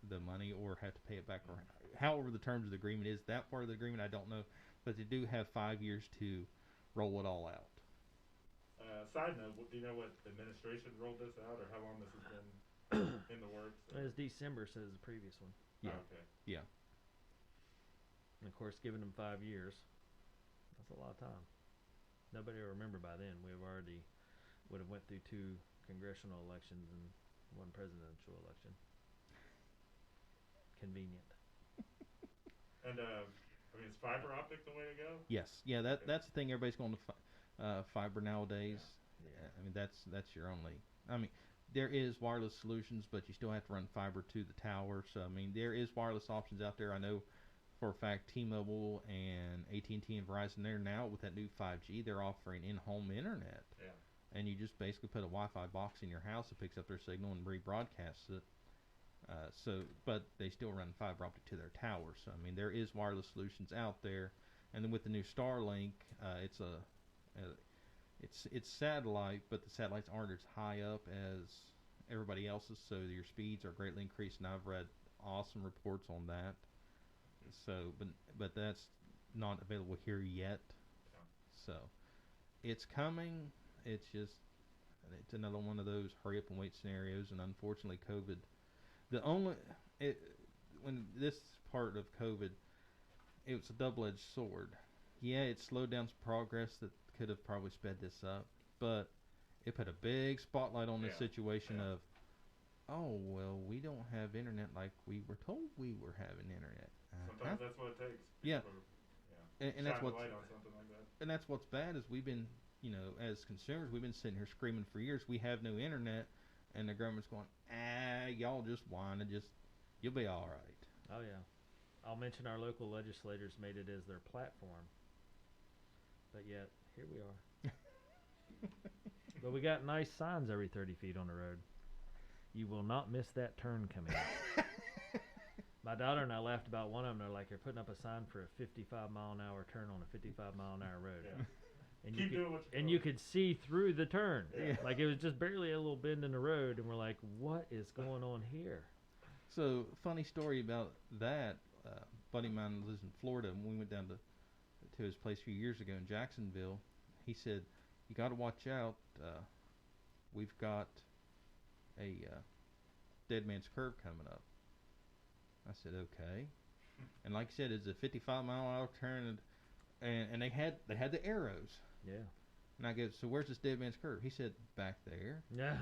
the money or have to pay it back, or however the terms of the agreement is. That part of the agreement I don't know, but they do have 5 years to roll it all out. Side note, do you know what administration rolled this out, or how long this has been in the works? It was December, says the previous one. Yeah. Oh, okay. Yeah. And of course, giving them 5 years, that's a lot of time. Nobody will remember by then. We would have went through 2 congressional elections and 1 presidential election. Convenient. And is fiber optic the way to go? Yes. Yeah. That's the thing. Everybody's going to fiber nowadays. Yeah. I mean, that's your only. I mean, there is wireless solutions, but you still have to run fiber to the tower. So I mean, there is wireless options out there. I know for a fact T-Mobile and AT&T and Verizon, they're now with that new 5G, they're offering in-home internet. Yeah. And you just basically put a Wi-Fi box in your house that picks up their signal and rebroadcasts it. But they still run fiber optic to their tower. So I mean, there is wireless solutions out there. And then with the new Starlink, it's satellite, but the satellites aren't as high up as everybody else's, so your speeds are greatly increased. And I've read awesome reports on that. So, but that's not available here yet. Yeah. So, it's coming. It's another one of those hurry up and wait scenarios. And unfortunately, COVID. When this part of COVID, it was a double-edged sword. Yeah, it slowed down some progress that could have probably sped this up, but it put a big spotlight on the situation of, oh, well, we don't have internet like we were told we were having internet. Sometimes that's what it takes. Yeah. And that's shine what's the light on something like that. and that's what's bad is we've been, as consumers, we've been sitting here screaming for years we have no internet, and the government's going, y'all just whine and you'll be all right. Oh yeah. I'll mention our local legislators made it as their platform, but yet here we are. But we got nice signs every 30 feet on the road. You will not miss that turn coming up. My daughter and I laughed about one of them. They're like, they're putting up a sign for a 55-mile-an-hour turn on a 55-mile-an-hour road. Yeah. And Keep doing what you're and doing. you could see through the turn. Yeah. Like it was just barely a little bend in the road, and we're like, what is going on here? So, funny story about that. Buddy of mine lives in Florida, and we went down to his place a few years ago in Jacksonville. He said, you got to watch out. We've got a dead man's curve coming up. I said, okay. And like I said, it's a 55-mile-an-hour turn, and they had the arrows. Yeah. And I go, so where's this dead man's curve? He said, back there. Yeah.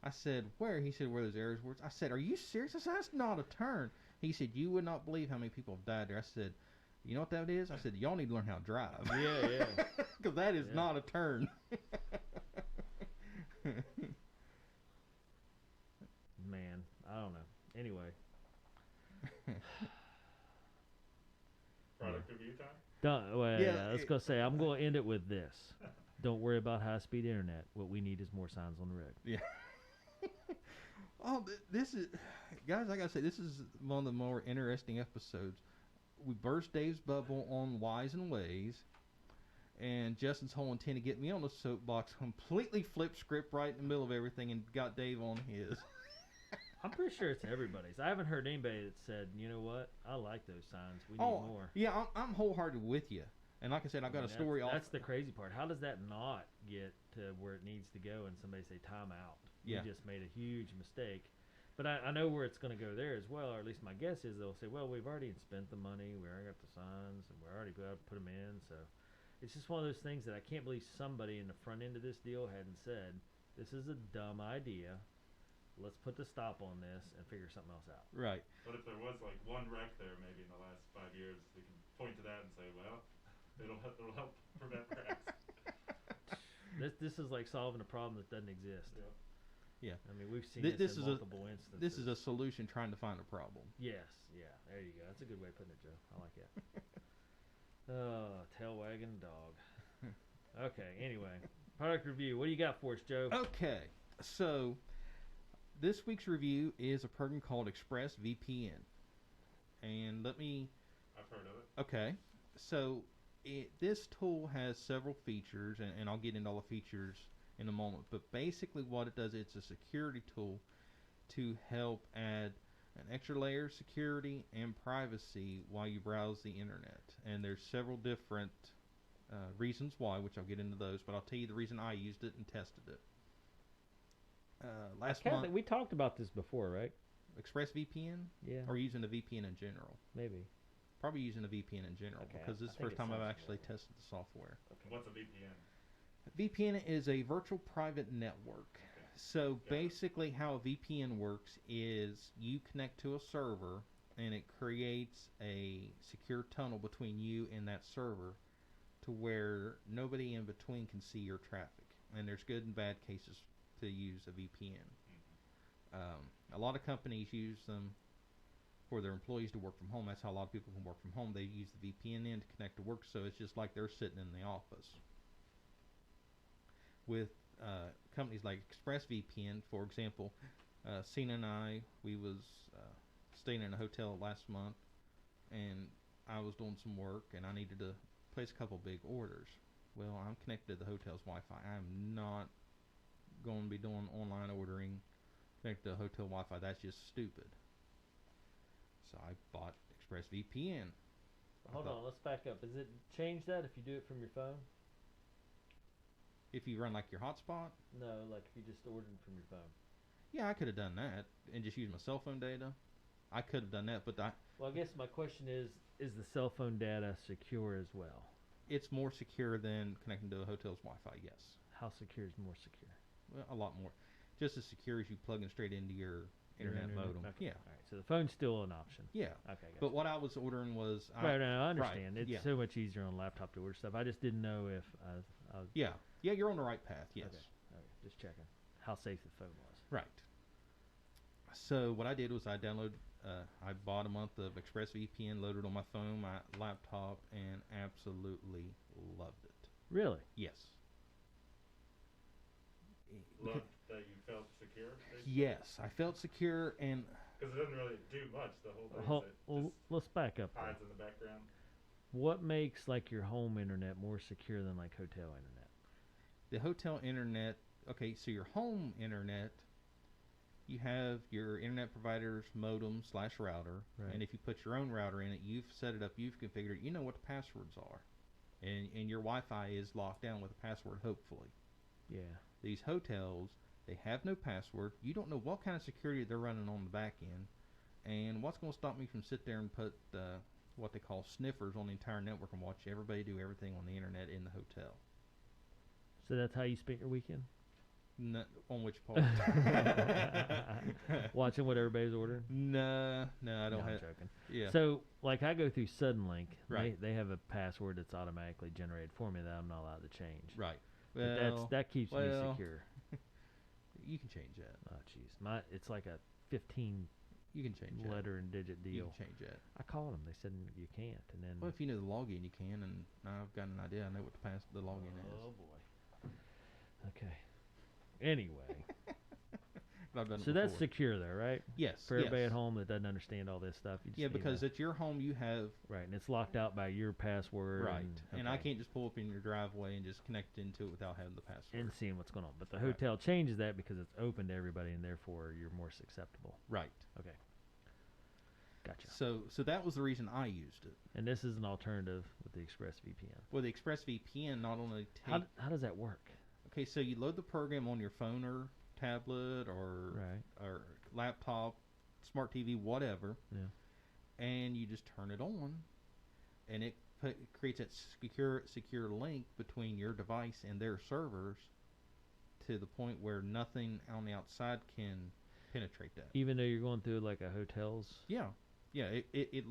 I said, where? He said, where those arrows were. I said, are you serious? I said, that's not a turn. He said, you would not believe how many people have died there. I said, you know what that is? I said, y'all need to learn how to drive. Yeah. Because that is not a turn. Man, I don't know. Anyway. Product review time? Let's go say, I'm going to end it with this. Don't worry about high-speed internet. What we need is more signs on the road. Yeah. This is, guys, I got to say, this is one of the more interesting episodes. We burst Dave's bubble on Whys and Ways, and Justin's whole intent to get me on the soapbox completely flipped script right in the middle of everything and got Dave on his. I'm pretty sure it's everybody's. I haven't heard anybody that said, you know what, I like those signs. We need more. Yeah, I'm wholehearted with you. And like I said, I've got a story off. That's the crazy part. How does that not get to where it needs to go and somebody say time out? Yeah. We just made a huge mistake. But I know where it's going to go there as well, or at least my guess is they'll say, well, we've already spent the money, we already got the signs, and we're already about to put them in. So it's just one of those things that I can't believe somebody in the front end of this deal hadn't said, this is a dumb idea. let's put the stop on this and figure something else out. Right. But if there was like one wreck there, maybe in the last 5 years, we can point to that and say, well, it'll help prevent wrecks. This is like solving a problem that doesn't exist. Yeah. Yeah. I mean, we've seen This this in is a- multiple instances. This is a solution trying to find a problem. Yes, yeah, there you go. That's a good way of putting it, Joe. I like that. Oh, tail wagging dog. Okay, anyway. Product review. What do you got for us, Joe? Okay, so this week's review is a program called Express VPN. And let me... I've heard of it. Okay, so this tool has several features, and I'll get into all the features in a moment. But basically what it does, it's a security tool to help add an extra layer of security and privacy while you browse the internet. And there's several different reasons why, which I'll get into those, but I'll tell you the reason I used it and tested it. Last month, We talked about this before, right? Express VPN, Yeah, or using a VPN in general. maybe. Probably using a VPN in general, Okay, because this is I the think first it time I've sounds actually familiar. tested the software. Okay. What's a VPN? VPN is a virtual private network. So Got it. basically how a VPN works is you connect to a server and it creates a secure tunnel between you and that server to where nobody in between can see your traffic. And there's good and bad cases to use a VPN. A lot of companies use them for their employees to work from home. That's how a lot of people can work from home. They use the VPN in to connect to work, so it's just like they're sitting in the office. With companies like Express VPN, for example, Cena and I, we was staying in a hotel last month, and I was doing some work, and I needed to place a couple big orders. Well, I'm connected to the hotel's Wi-Fi. I'm not going to be doing online ordering connected to hotel Wi-Fi. That's just stupid. So I bought Express VPN. Hold on, let's back up. Does it change that if you do it from your phone? If you run like your hotspot, No, like if you just ordered from your phone. yeah, I could have done that and just used my cell phone data. I could have done that, but Well, I guess my question is the cell phone data secure as well? it's more secure than connecting to a hotel's Wi-Fi. Yes, How secure is more secure? well, a lot more. Just as secure as you plugging straight into your internet modem. Okay. Yeah, All right, so the phone's still an option. yeah. Okay, gotcha. But what I was ordering was, Right, no, I understand. It's yeah. so much easier on a laptop to order stuff. I just didn't know if I was yeah, you're on the right path. Yes, okay, just checking how safe the phone was. right. So what I did was I bought a month of ExpressVPN, loaded on my phone, my laptop, and absolutely loved it. Really? Yes. Love that you felt secure. Yes, I felt secure, and Because it doesn't really do much. The whole thing. Well, It just let's back up. hides Though. in the background. What makes like your home internet more secure than like hotel internet? the hotel internet, okay, so your home internet, you have your internet provider's modem/router, Right. and if you put your own router in it, you've set it up, you've configured it, you know what the passwords are. And your Wi-Fi is locked down with a password, hopefully. Yeah. These hotels, they have no password. You don't know what kind of security they're running on the back end. And what's going to stop me from sit there and put what they call sniffers on the entire network and watch everybody do everything on the internet in the hotel? So that's how you spent your weekend? No, on which part? Watching what everybody's ordering? No, I don't No, I'm have. joking. Yeah. So, like, I go through Suddenlink. Right. They have a password that's automatically generated for me that I'm not allowed to change. Right. But that keeps me well, secure. You can change that. Oh, jeez. It's like a 15 You can change that. letter and digit You deal. can change that. I called them. They said you can't. And then. Well, if you know the login, you can. And now I've got an idea. I know what the login Oh, is. boy. Okay. Anyway. But I've done it So that's before. secure, though, right? Yes. For everybody yes. at home that doesn't understand all this stuff. You just Yeah, need because to- at your home you have right, and it's locked out by your password. right, and I okay, can't just pull up in your driveway and just connect into it without having the password. and seeing what's going on. But the Right. hotel changes that because it's open to everybody, and therefore you're more susceptible. Right. Okay, gotcha. So that was the reason I used it. And this is an alternative with the Express VPN. Well, the ExpressVPN not only How does that work? okay, so you load the program on your phone or tablet or Right. laptop, smart TV, whatever. Yeah. And you just turn it on, and it creates that secure link between your device and their servers, to the point where nothing on the outside can penetrate that. Even though you're going through like a hotel's. Yeah, yeah. It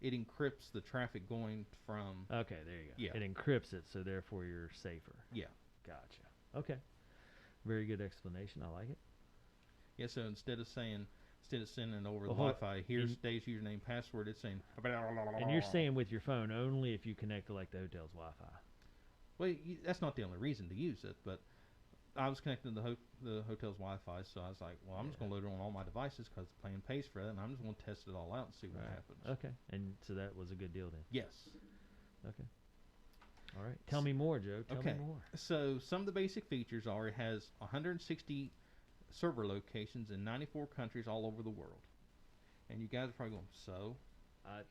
encrypts the traffic going from. Okay, there you go. Yeah. It encrypts it, so therefore you're safer. Yeah. Gotcha. Okay. Very good explanation. I like it. Yeah. So instead of sending over the Well, Wi-Fi, here's Dave's username, password. It's saying. And you're saying with your phone only if you connect to like the hotel's Wi-Fi. Well, that's not the only reason to use it, but I was connected to the hotel's Wi-Fi, so I was like, well, I'm just going to load it on all my devices because the plan pays for it, and I'm just going to test it all out and see what happens. Okay. And so that was a good deal then. Yes. Okay. All right. Tell me more, Joe. Tell me more. So some of the basic features are it has 160 server locations in 94 countries all over the world. And you guys are probably going, so?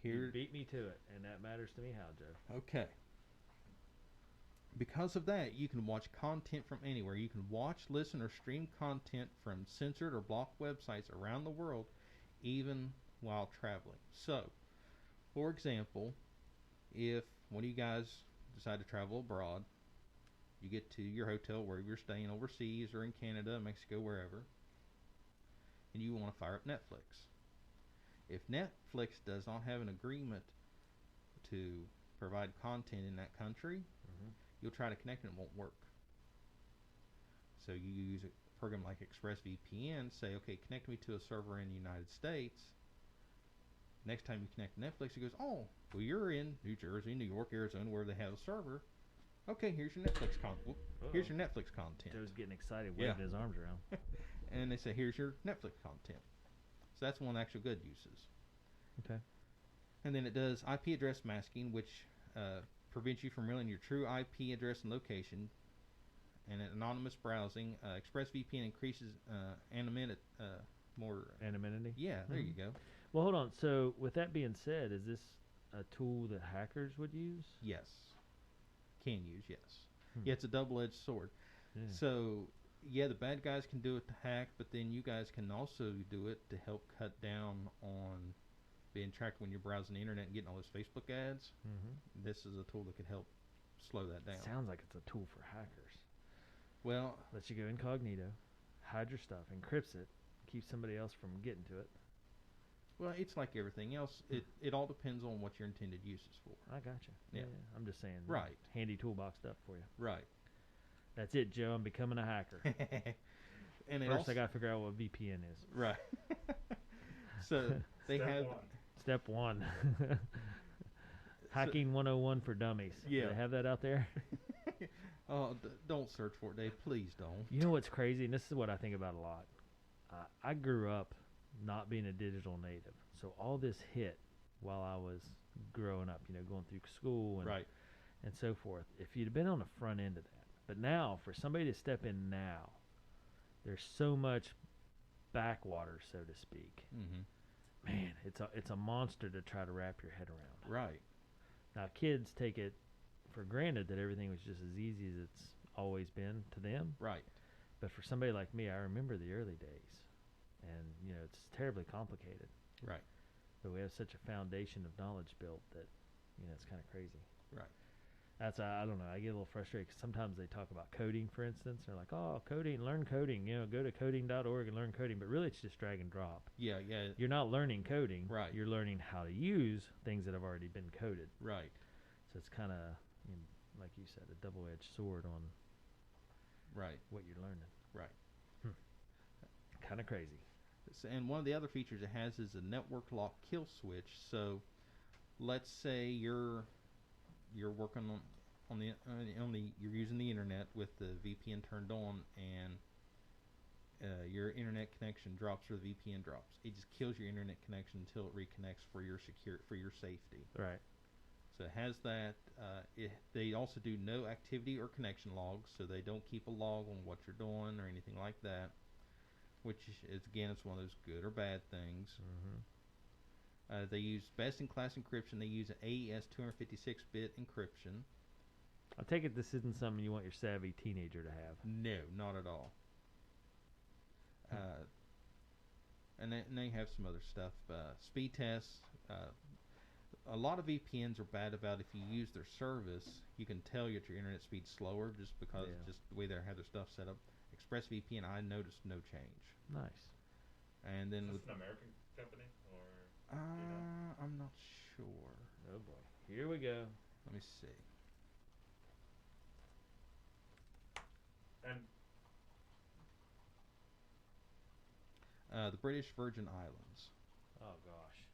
You beat me to it, and that matters to me how, Joe. Okay. Because of that, you can watch content from anywhere. You can watch, listen, or stream content from censored or blocked websites around the world, even while traveling. So, for example, if one of you guys decide to travel abroad, you get to your hotel wherever you're staying overseas or in Canada, Mexico, wherever, and you want to fire up Netflix. If Netflix does not have an agreement to provide content in that country, you'll try to connect and it won't work. So you use a program like Express VPN, say, okay, connect me to a server in the United States. Next time you connect to Netflix, it goes, oh, well, you're in New Jersey, New York, Arizona, where they have a server. Okay, here's your Netflix content. Here's your Netflix content. Joe's getting excited, waving his arms around. And they say, here's your Netflix content. So that's one of the actual good uses. Okay. And then it does IP address masking, which prevents you from revealing your true IP address and location. And anonymous browsing. ExpressVPN increases anonymity. Anonymity? Yeah, there you go. Well, hold on. So, with that being said, is this a tool that hackers would use? Yes. Can use, yes. Yeah, it's a double-edged sword. Yeah. So, yeah, the bad guys can do it to hack, but then you guys can also do it to help cut down on being tracked when you're browsing the internet and getting all those Facebook ads. This is a tool that could help slow that down. Sounds like it's a tool for hackers. Well, lets you go incognito, hide your stuff, encrypts it, keeps somebody else from getting to it. Well, it's like everything else. It all depends on what your intended use is for. I gotcha. Yeah. I'm just saying. Right. Handy toolbox stuff for you. Right. That's it, Joe. I'm becoming a hacker. And first, I got to figure out what VPN is. Right. So they have Step one. Hacking 101 for dummies. Yeah. Do they have that out there? Oh, don't search for it, Dave. Please don't. You know what's crazy, and this is what I think about a lot. I grew up not being a digital native, so all this hit while I was growing up. Going through school and so forth. If you'd been on the front end of that, but now for somebody to step in now, there's so much backwater, so to speak. Man, it's a monster to try to wrap your head around. Right. Now, kids take it for granted that everything was just as easy as it's always been to them. Right. But for somebody like me, I remember the early days, and it's terribly complicated. Right. But we have such a foundation of knowledge built that it's kind of crazy. Right. That's I don't know. I get a little frustrated because sometimes they talk about coding, for instance. They're like, "Oh, coding, learn coding. Go to coding.org and learn coding." But really, it's just drag and drop. Yeah. You're not learning coding. Right. You're learning how to use things that have already been coded. Right. So it's kind of, like you said, a double-edged sword on what you're learning. Right. Kind of crazy. And one of the other features it has is a network lock kill switch. So, let's say you're working on the you're using the internet with the VPN turned on, and your internet connection drops or the VPN drops. It just kills your internet connection until it reconnects for your safety. Right. So it has that. They also do no activity or connection logs, so they don't keep a log on what you're doing or anything like that. Which is again, it's one of those good or bad things. They use best-in-class encryption. They use an AES 256-bit encryption. I take it this isn't something you want your savvy teenager to have. No, not at all. And they have some other stuff. Speed tests. A lot of VPNs are bad about if you use their service, you can tell that your internet speed's slower just because just the way they have their stuff set up. ExpressVPN, I noticed no change. Nice. And then Is with this an American company or you know? I'm not sure. Oh boy, here we go. Let me see. And The British Virgin Islands. Oh gosh,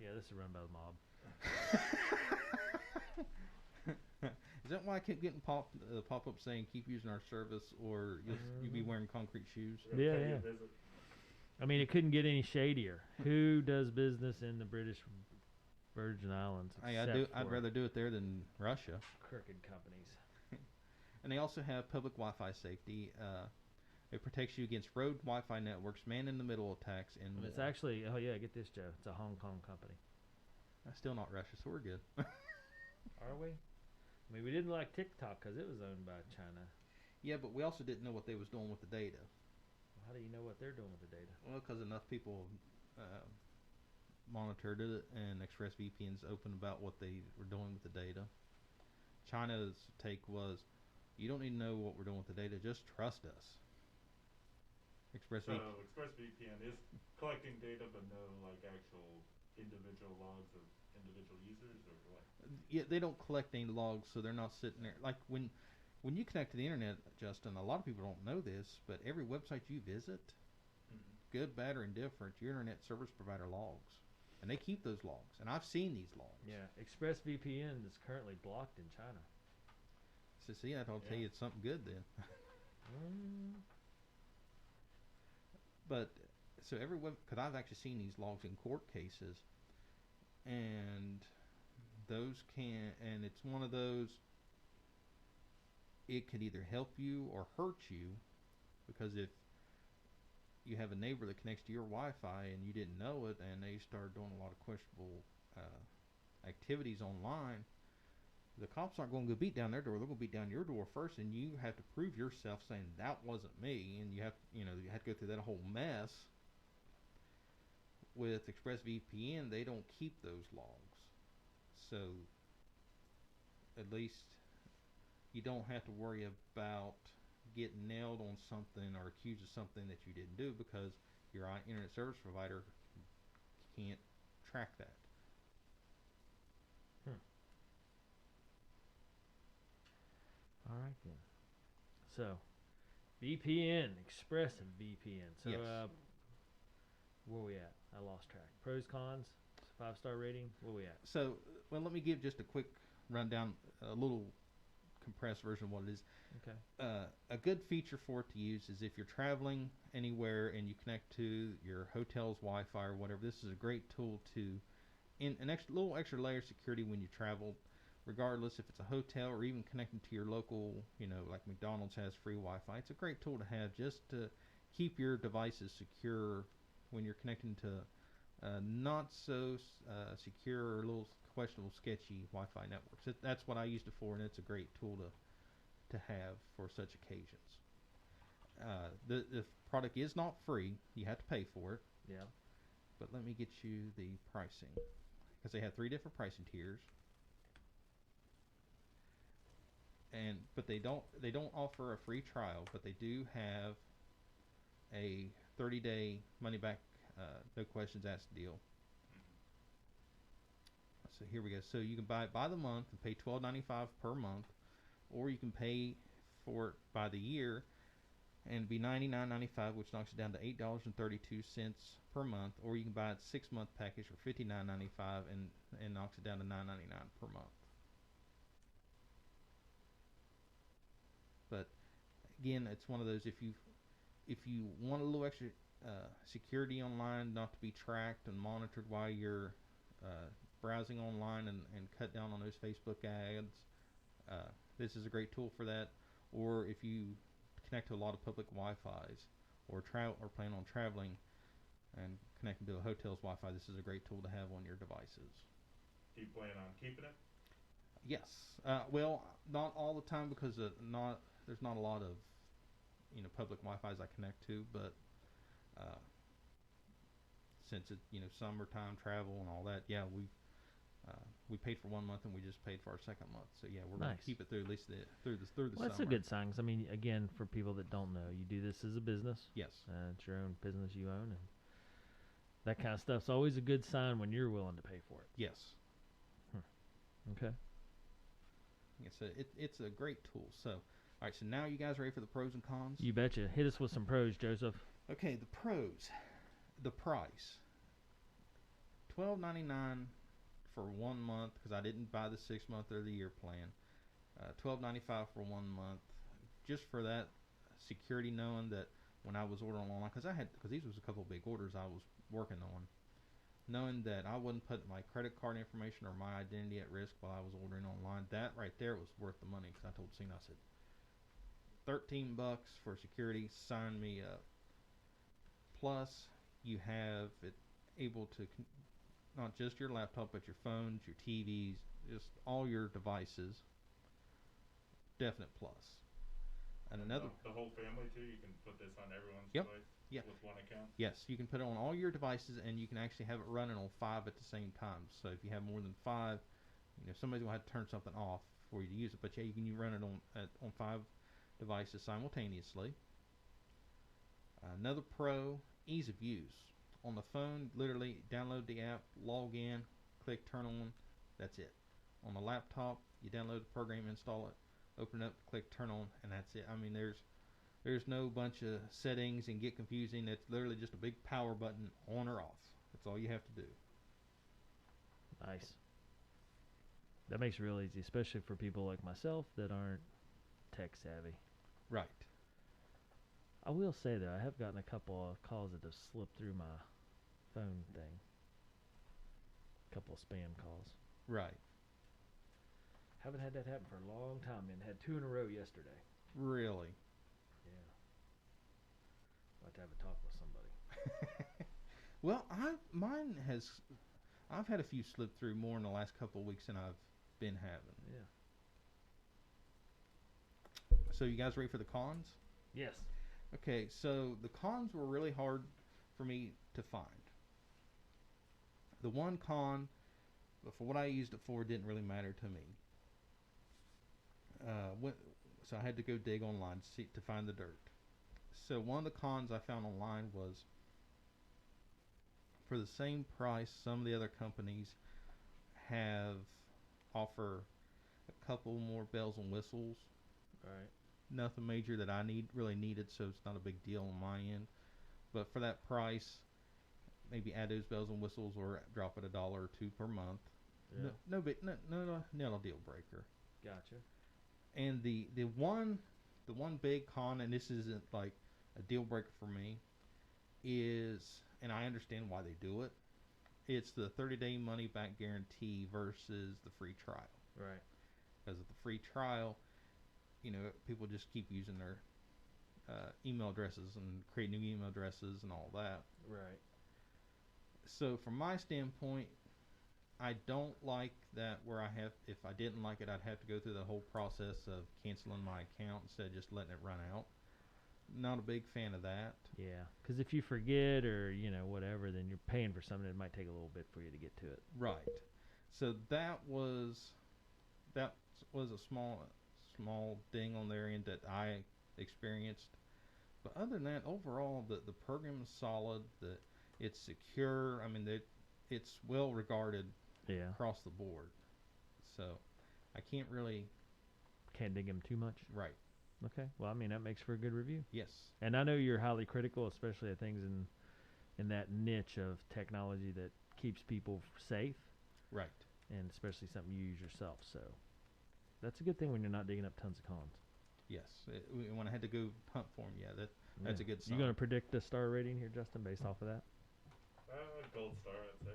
yeah, this is run by the mob. Is that why I kept getting pop up saying keep using our service, or you'll be wearing concrete shoes? we're gonna Yeah, pay you yeah. a visit. I mean, it couldn't get any shadier. Who does business in the British Virgin Islands? I'd except for rather do it there than Russia. crooked companies. And they also have public Wi-Fi safety. It protects you against road Wi-Fi networks, man-in-the-middle attacks, and And it's more. actually, oh yeah, get this, Joe. It's a Hong Kong company. Still not Russia, so we're good. Are we? I mean, we didn't like TikTok because it was owned by China. Yeah, but we also didn't know what they was doing with the data. Well, how do you know what they're doing with the data? Well, because enough people monitored it, and Express VPN's open about what they were doing with the data. China's take was, you don't need to know what we're doing with the data, just trust us. So ExpressVPN is collecting data, but no like actual individual logs of individual users, or what? Yeah, they don't collect any logs, so they're not sitting there. Like when you connect to the internet, Justin, a lot of people don't know this, but every website you visit, good, bad, or indifferent, your internet service provider logs, and they keep those logs. And I've seen these logs. Yeah, ExpressVPN is currently blocked in China. So see, that'll tell you it's something good then. But so every web, because I've actually seen these logs in court cases, and and it's one of those. It could either help you or hurt you, because if you have a neighbor that connects to your Wi-Fi and you didn't know it, and they start doing a lot of questionable activities online, the cops aren't going to go beat down their door. They're going to beat down your door first, and you have to prove yourself, saying that wasn't me, and you have to go through that whole mess. With ExpressVPN, they don't keep those logs, so at least you don't have to worry about getting nailed on something or accused of something that you didn't do, because your internet service provider can't track that. All right then. So, VPN, Express VPN. So, Yes. where we at? I lost track. Pros, cons, 5-star rating. Where we at? So, well, let me give just a quick rundown, a little compressed version of what it is. Okay. A good feature for it to use is if you're traveling anywhere and you connect to your hotel's Wi-Fi or whatever. This is a great tool to, in an little extra layer of security when you travel, regardless if it's a hotel or even connecting to your local, like McDonald's has free Wi-Fi. It's a great tool to have just to keep your devices secure when you're connecting to not so secure or a little questionable, sketchy Wi-Fi networks. That's what I used it for, and it's a great tool to have for such occasions. The product is not free. You have to pay for it. Yeah. But let me get you the pricing, because they have 3 different pricing tiers. But they don't offer a free trial, but they do have a 30-day money back, no questions asked deal. So here we go. So you can buy it by the month and pay $12.95 per month, or you can pay for it by the year and be $99.95, which knocks it down to $8.32 per month, or you can buy it 6-month package for $59.95 and knocks it down to $9.99 per month. But again, it's one of those, if you want a little extra security online, not to be tracked and monitored while you're browsing online, and cut down on those Facebook ads, this is a great tool for that. Or if you connect to a lot of public Wi-Fi's or plan on traveling and connecting to a hotel's Wi-Fi, this is a great tool to have on your devices. Do you plan on keeping it? Yes. Well, not all the time, because there's not a lot of public Wi-Fi's I connect to, but since it's summertime travel and all that, yeah, we paid for 1 month and we just paid for our 2nd month. So yeah, we're going Nice. to keep it through at least through the Well, summer. that's a good sign. 'Cause, I mean, again, for people that don't know, you do this as a business. Yes. It's your own business you own, and That kind of stuff's always a good sign when you're willing to pay for it. Yes. Okay. It's a great tool. So, all right. So now you guys ready for the pros and cons? You betcha. Hit us with some pros, Joseph. Okay. The pros. The price. $12.99 for 1 month because I didn't buy the 6 month or the year plan. $12.95 for 1 month, just for that security, knowing that when I was ordering online, because these was a couple of big orders I was working on, knowing that I wouldn't put my credit card information or my identity at risk while I was ordering online. That right there was worth the money, because I told Cena, I said, $13 for security, sign me up. Plus, you have it able to not just your laptop, but your phones, your TVs, just all your devices. Definite plus. And another, the whole family too. You can put this on everyone's Yep. device. Yeah. With one account. yes, you can put it on all your devices, and you can actually have it running on 5 at the same time. So if you have more than 5, somebody's gonna have to turn something off for you to use it. But yeah, you can run it on 5 devices simultaneously. Another pro, ease of use. On the phone, literally download the app, log in, click turn on, that's it. On the laptop, you download the program, install it, open it up, click turn on, and that's it. I mean, there's no bunch of settings and get confusing. It's literally just a big power button, on or off. That's all you have to do. Nice. That makes it real easy, especially for people like myself that aren't tech savvy. Right. I will say though, I have gotten a couple of calls that have slipped through my phone thing. A couple of spam calls. Right. Haven't had that happen for a long time, and had 2 in a row yesterday. Really. Yeah. I'll have to have a talk with somebody. Well, I've had a few slip through more in the last couple of weeks than I've been having. Yeah. So you guys ready for the cons? Yes. Okay, so the cons were really hard for me to find. The one con, for what I used it for, didn't really matter to me. So I had to go dig online to find the dirt. So one of the cons I found online was, for the same price, some of the other companies offer a couple more bells and whistles. Right. Nothing major that I really needed, so it's not a big deal on my end. But for that price, maybe add those bells and whistles or drop it $1 or $2 per month. Yeah. No deal breaker. Gotcha. And the one big con, and this isn't like a deal breaker for me, is, and I understand why they do it, it's the 30-day money back guarantee versus the free trial. Right. Because of the free trial, people just keep using their email addresses and create new email addresses and all that. Right. So from my standpoint, I don't like that, where if I didn't like it, I'd have to go through the whole process of canceling my account instead of just letting it run out. Not a big fan of that. Yeah, because if you forget or whatever, then you're paying for something. It might take a little bit for you to get to it. Right. So that was a small ding on their end that I experienced. But other than that, overall, the program is solid. It's secure. I mean, it's well regarded. Yeah. Across the board. So I can't dig him too much. Right. Okay. Well, I mean, that makes for a good review. Yes. And I know you're highly critical, especially of things in that niche of technology that keeps people safe. Right. And especially something you use yourself. So that's a good thing when you're not digging up tons of cons. Yes. When I had to go hunt for him, that's a good sign. You going to predict the star rating here, Justin, based off of that? Gold star, I'd say.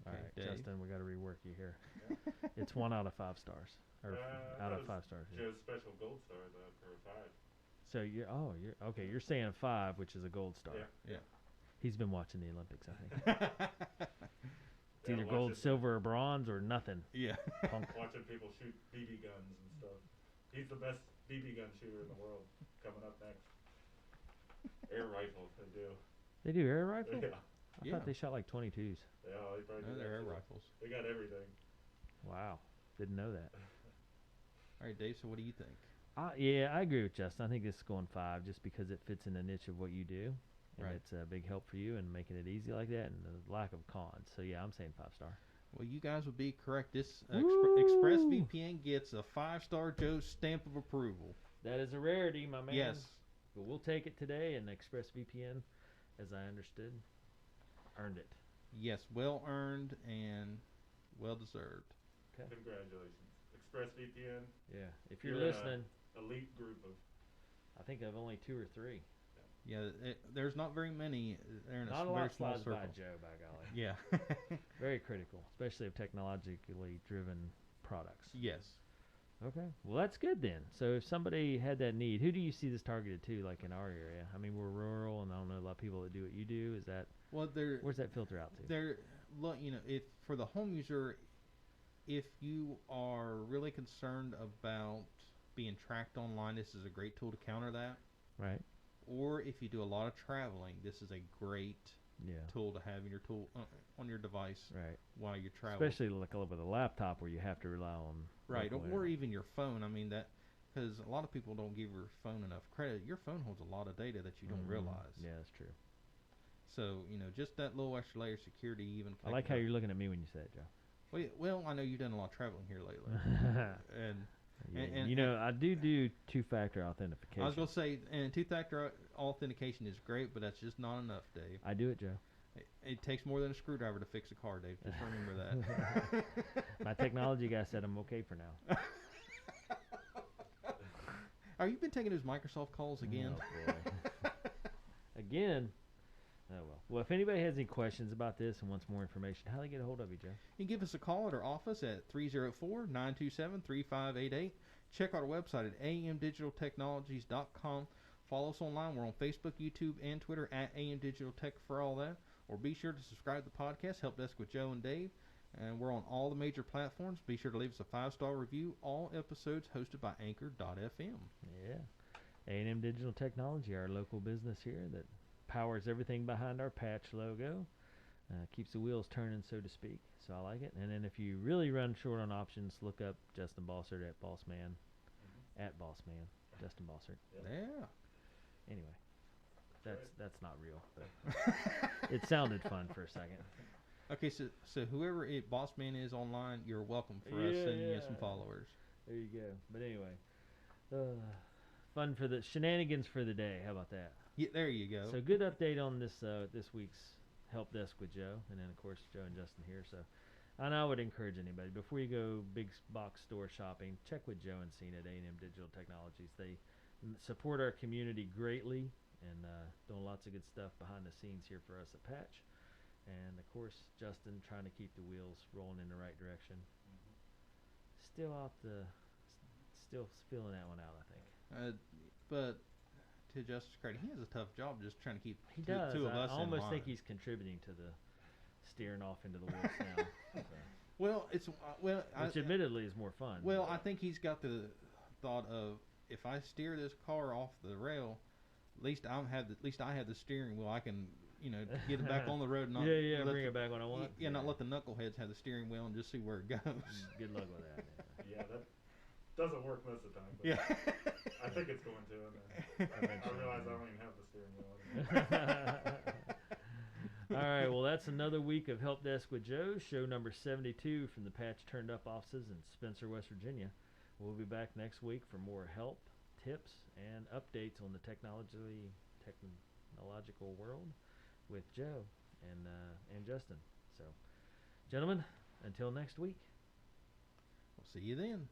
All Okay, right, Dave. Justin, we got to rework you here. It's 1 out of 5 stars, or out of 5 stars. Yeah. Joe's special gold star for 5. So you're okay. You're saying 5, which is a gold star. Yeah. He's been watching the Olympics, I think. It's either gold, silver, or bronze, or nothing. Yeah. Punk. Watching people shoot BB guns and stuff. He's the best BB gun shooter in the world. Coming up next. Air rifle, they do. They do air rifle? Yeah. I thought they shot like 22s. Yeah, they probably do. They're air too. rifles. They got everything. Wow. Didn't know that. All right, Dave, so what do you think? Yeah, I agree with Justin. I think this is going 5 just because it fits in the niche of what you do, and Right. it's a big help for you and making it easy like that, and the lack of cons. So yeah, I'm saying 5-star. Well, you guys would be correct. This Express Woo! VPN gets a 5-star Joe stamp of approval. That is a rarity, my man. Yes. But we'll take it today, and ExpressVPN, as I understood, earned it. Yes, well earned and well deserved. Okay. Congratulations, ExpressVPN. Yeah. If you're You're in a listening, elite group of. I think I've only 2 or 3. Yeah, there's not very many. They're in Not a very lot small slides circle. by Joe, by golly. Yeah. Very critical, especially of technologically driven products. Yes. Okay. Well, that's good then. So if somebody had that need, who do you see this targeted to, like in our area? I mean, we're rural, and I don't know a lot of people that do what you do. Is that Well, where's that filter out to? they're if for the home user, if you are really concerned about being tracked online, this is a great tool to counter that. Right. Or if you do a lot of traveling, this is a great Yeah. tool to have in your tool on your device Right. while you travel. Especially like with a laptop where you have to rely on. Right, local or internet. even your phone. I mean that because a lot of people don't give your phone enough credit. Your phone holds a lot of data that you don't Mhm. realize. Yeah, that's true. So just that little extra layer of security. Even I like how you're looking at me when you say it, Joe. Well, I know you've done a lot of traveling here lately, and Yeah, and I do two-factor authentication. I was gonna say, and two-factor authentication is great, but that's just not enough, Dave. I do it, Joe. It takes more than a screwdriver to fix a car, Dave. Just remember that. My technology guy said I'm okay for now. Are you been taking those Microsoft calls again? Oh, boy. Again? Oh, well. Well, if anybody has any questions about this and wants more information, how do they get a hold of you, Joe? You can give us a call at our office at 304-927-3588. Check out our website at amdigitaltechnologies.com. Follow us online. We're on Facebook, YouTube, and Twitter at amdigitaltech for all that. Or be sure to subscribe to the podcast, Help Desk with Joe and Dave. And we're on all the major platforms. Be sure to leave us a 5-star review. All episodes hosted by Anchor.fm. Yeah. A&M Digital Technology, our local business here that powers everything behind our patch logo. Keeps the wheels turning, so to speak. So I like it. And then if you really run short on options, look up Justin Bossert at Bossman. At Bossman. Justin Bossert. Yeah. Anyway. That's not real. But it sounded fun for a second. Okay, so whoever Bossman is online, you're welcome for us sending you some followers. There you go. But anyway, fun for the shenanigans for the day. How about that? Yeah, there you go. So good update on this week's Help Desk with Joe, and then of course Joe and Justin here. So, and I would encourage anybody before you go big box store shopping, check with Joe and Cena at A&M Digital Technologies. They support our community greatly and doing lots of good stuff behind the scenes here for us at Patch. And of course, Justin trying to keep the wheels rolling in the right direction. Still feeling that one out, I think. But to Justice credit, he has a tough job just trying to keep He two does. of I us in almost line. think he's contributing to the steering off into the woods now. So, Well, it's which admittedly is more fun. well, I think he's got the thought of if I steer this car off the rail, at least I have the steering wheel. I can get it back on the road. And not let bring it back when I want. not let the knuckleheads have the steering wheel and just see where it goes. Good luck with that. Yeah, that doesn't work most of the time. But Yeah. I think it's going to, and then I realize I don't even have the steering wheel. All right, well, that's another week of Help Desk with Joe, show number 72 from the Patch Turned Up offices in Spencer, West Virginia. We'll be back next week for more help, tips, and updates on the technological world with Joe and Justin. So, gentlemen, until next week. We'll see you then.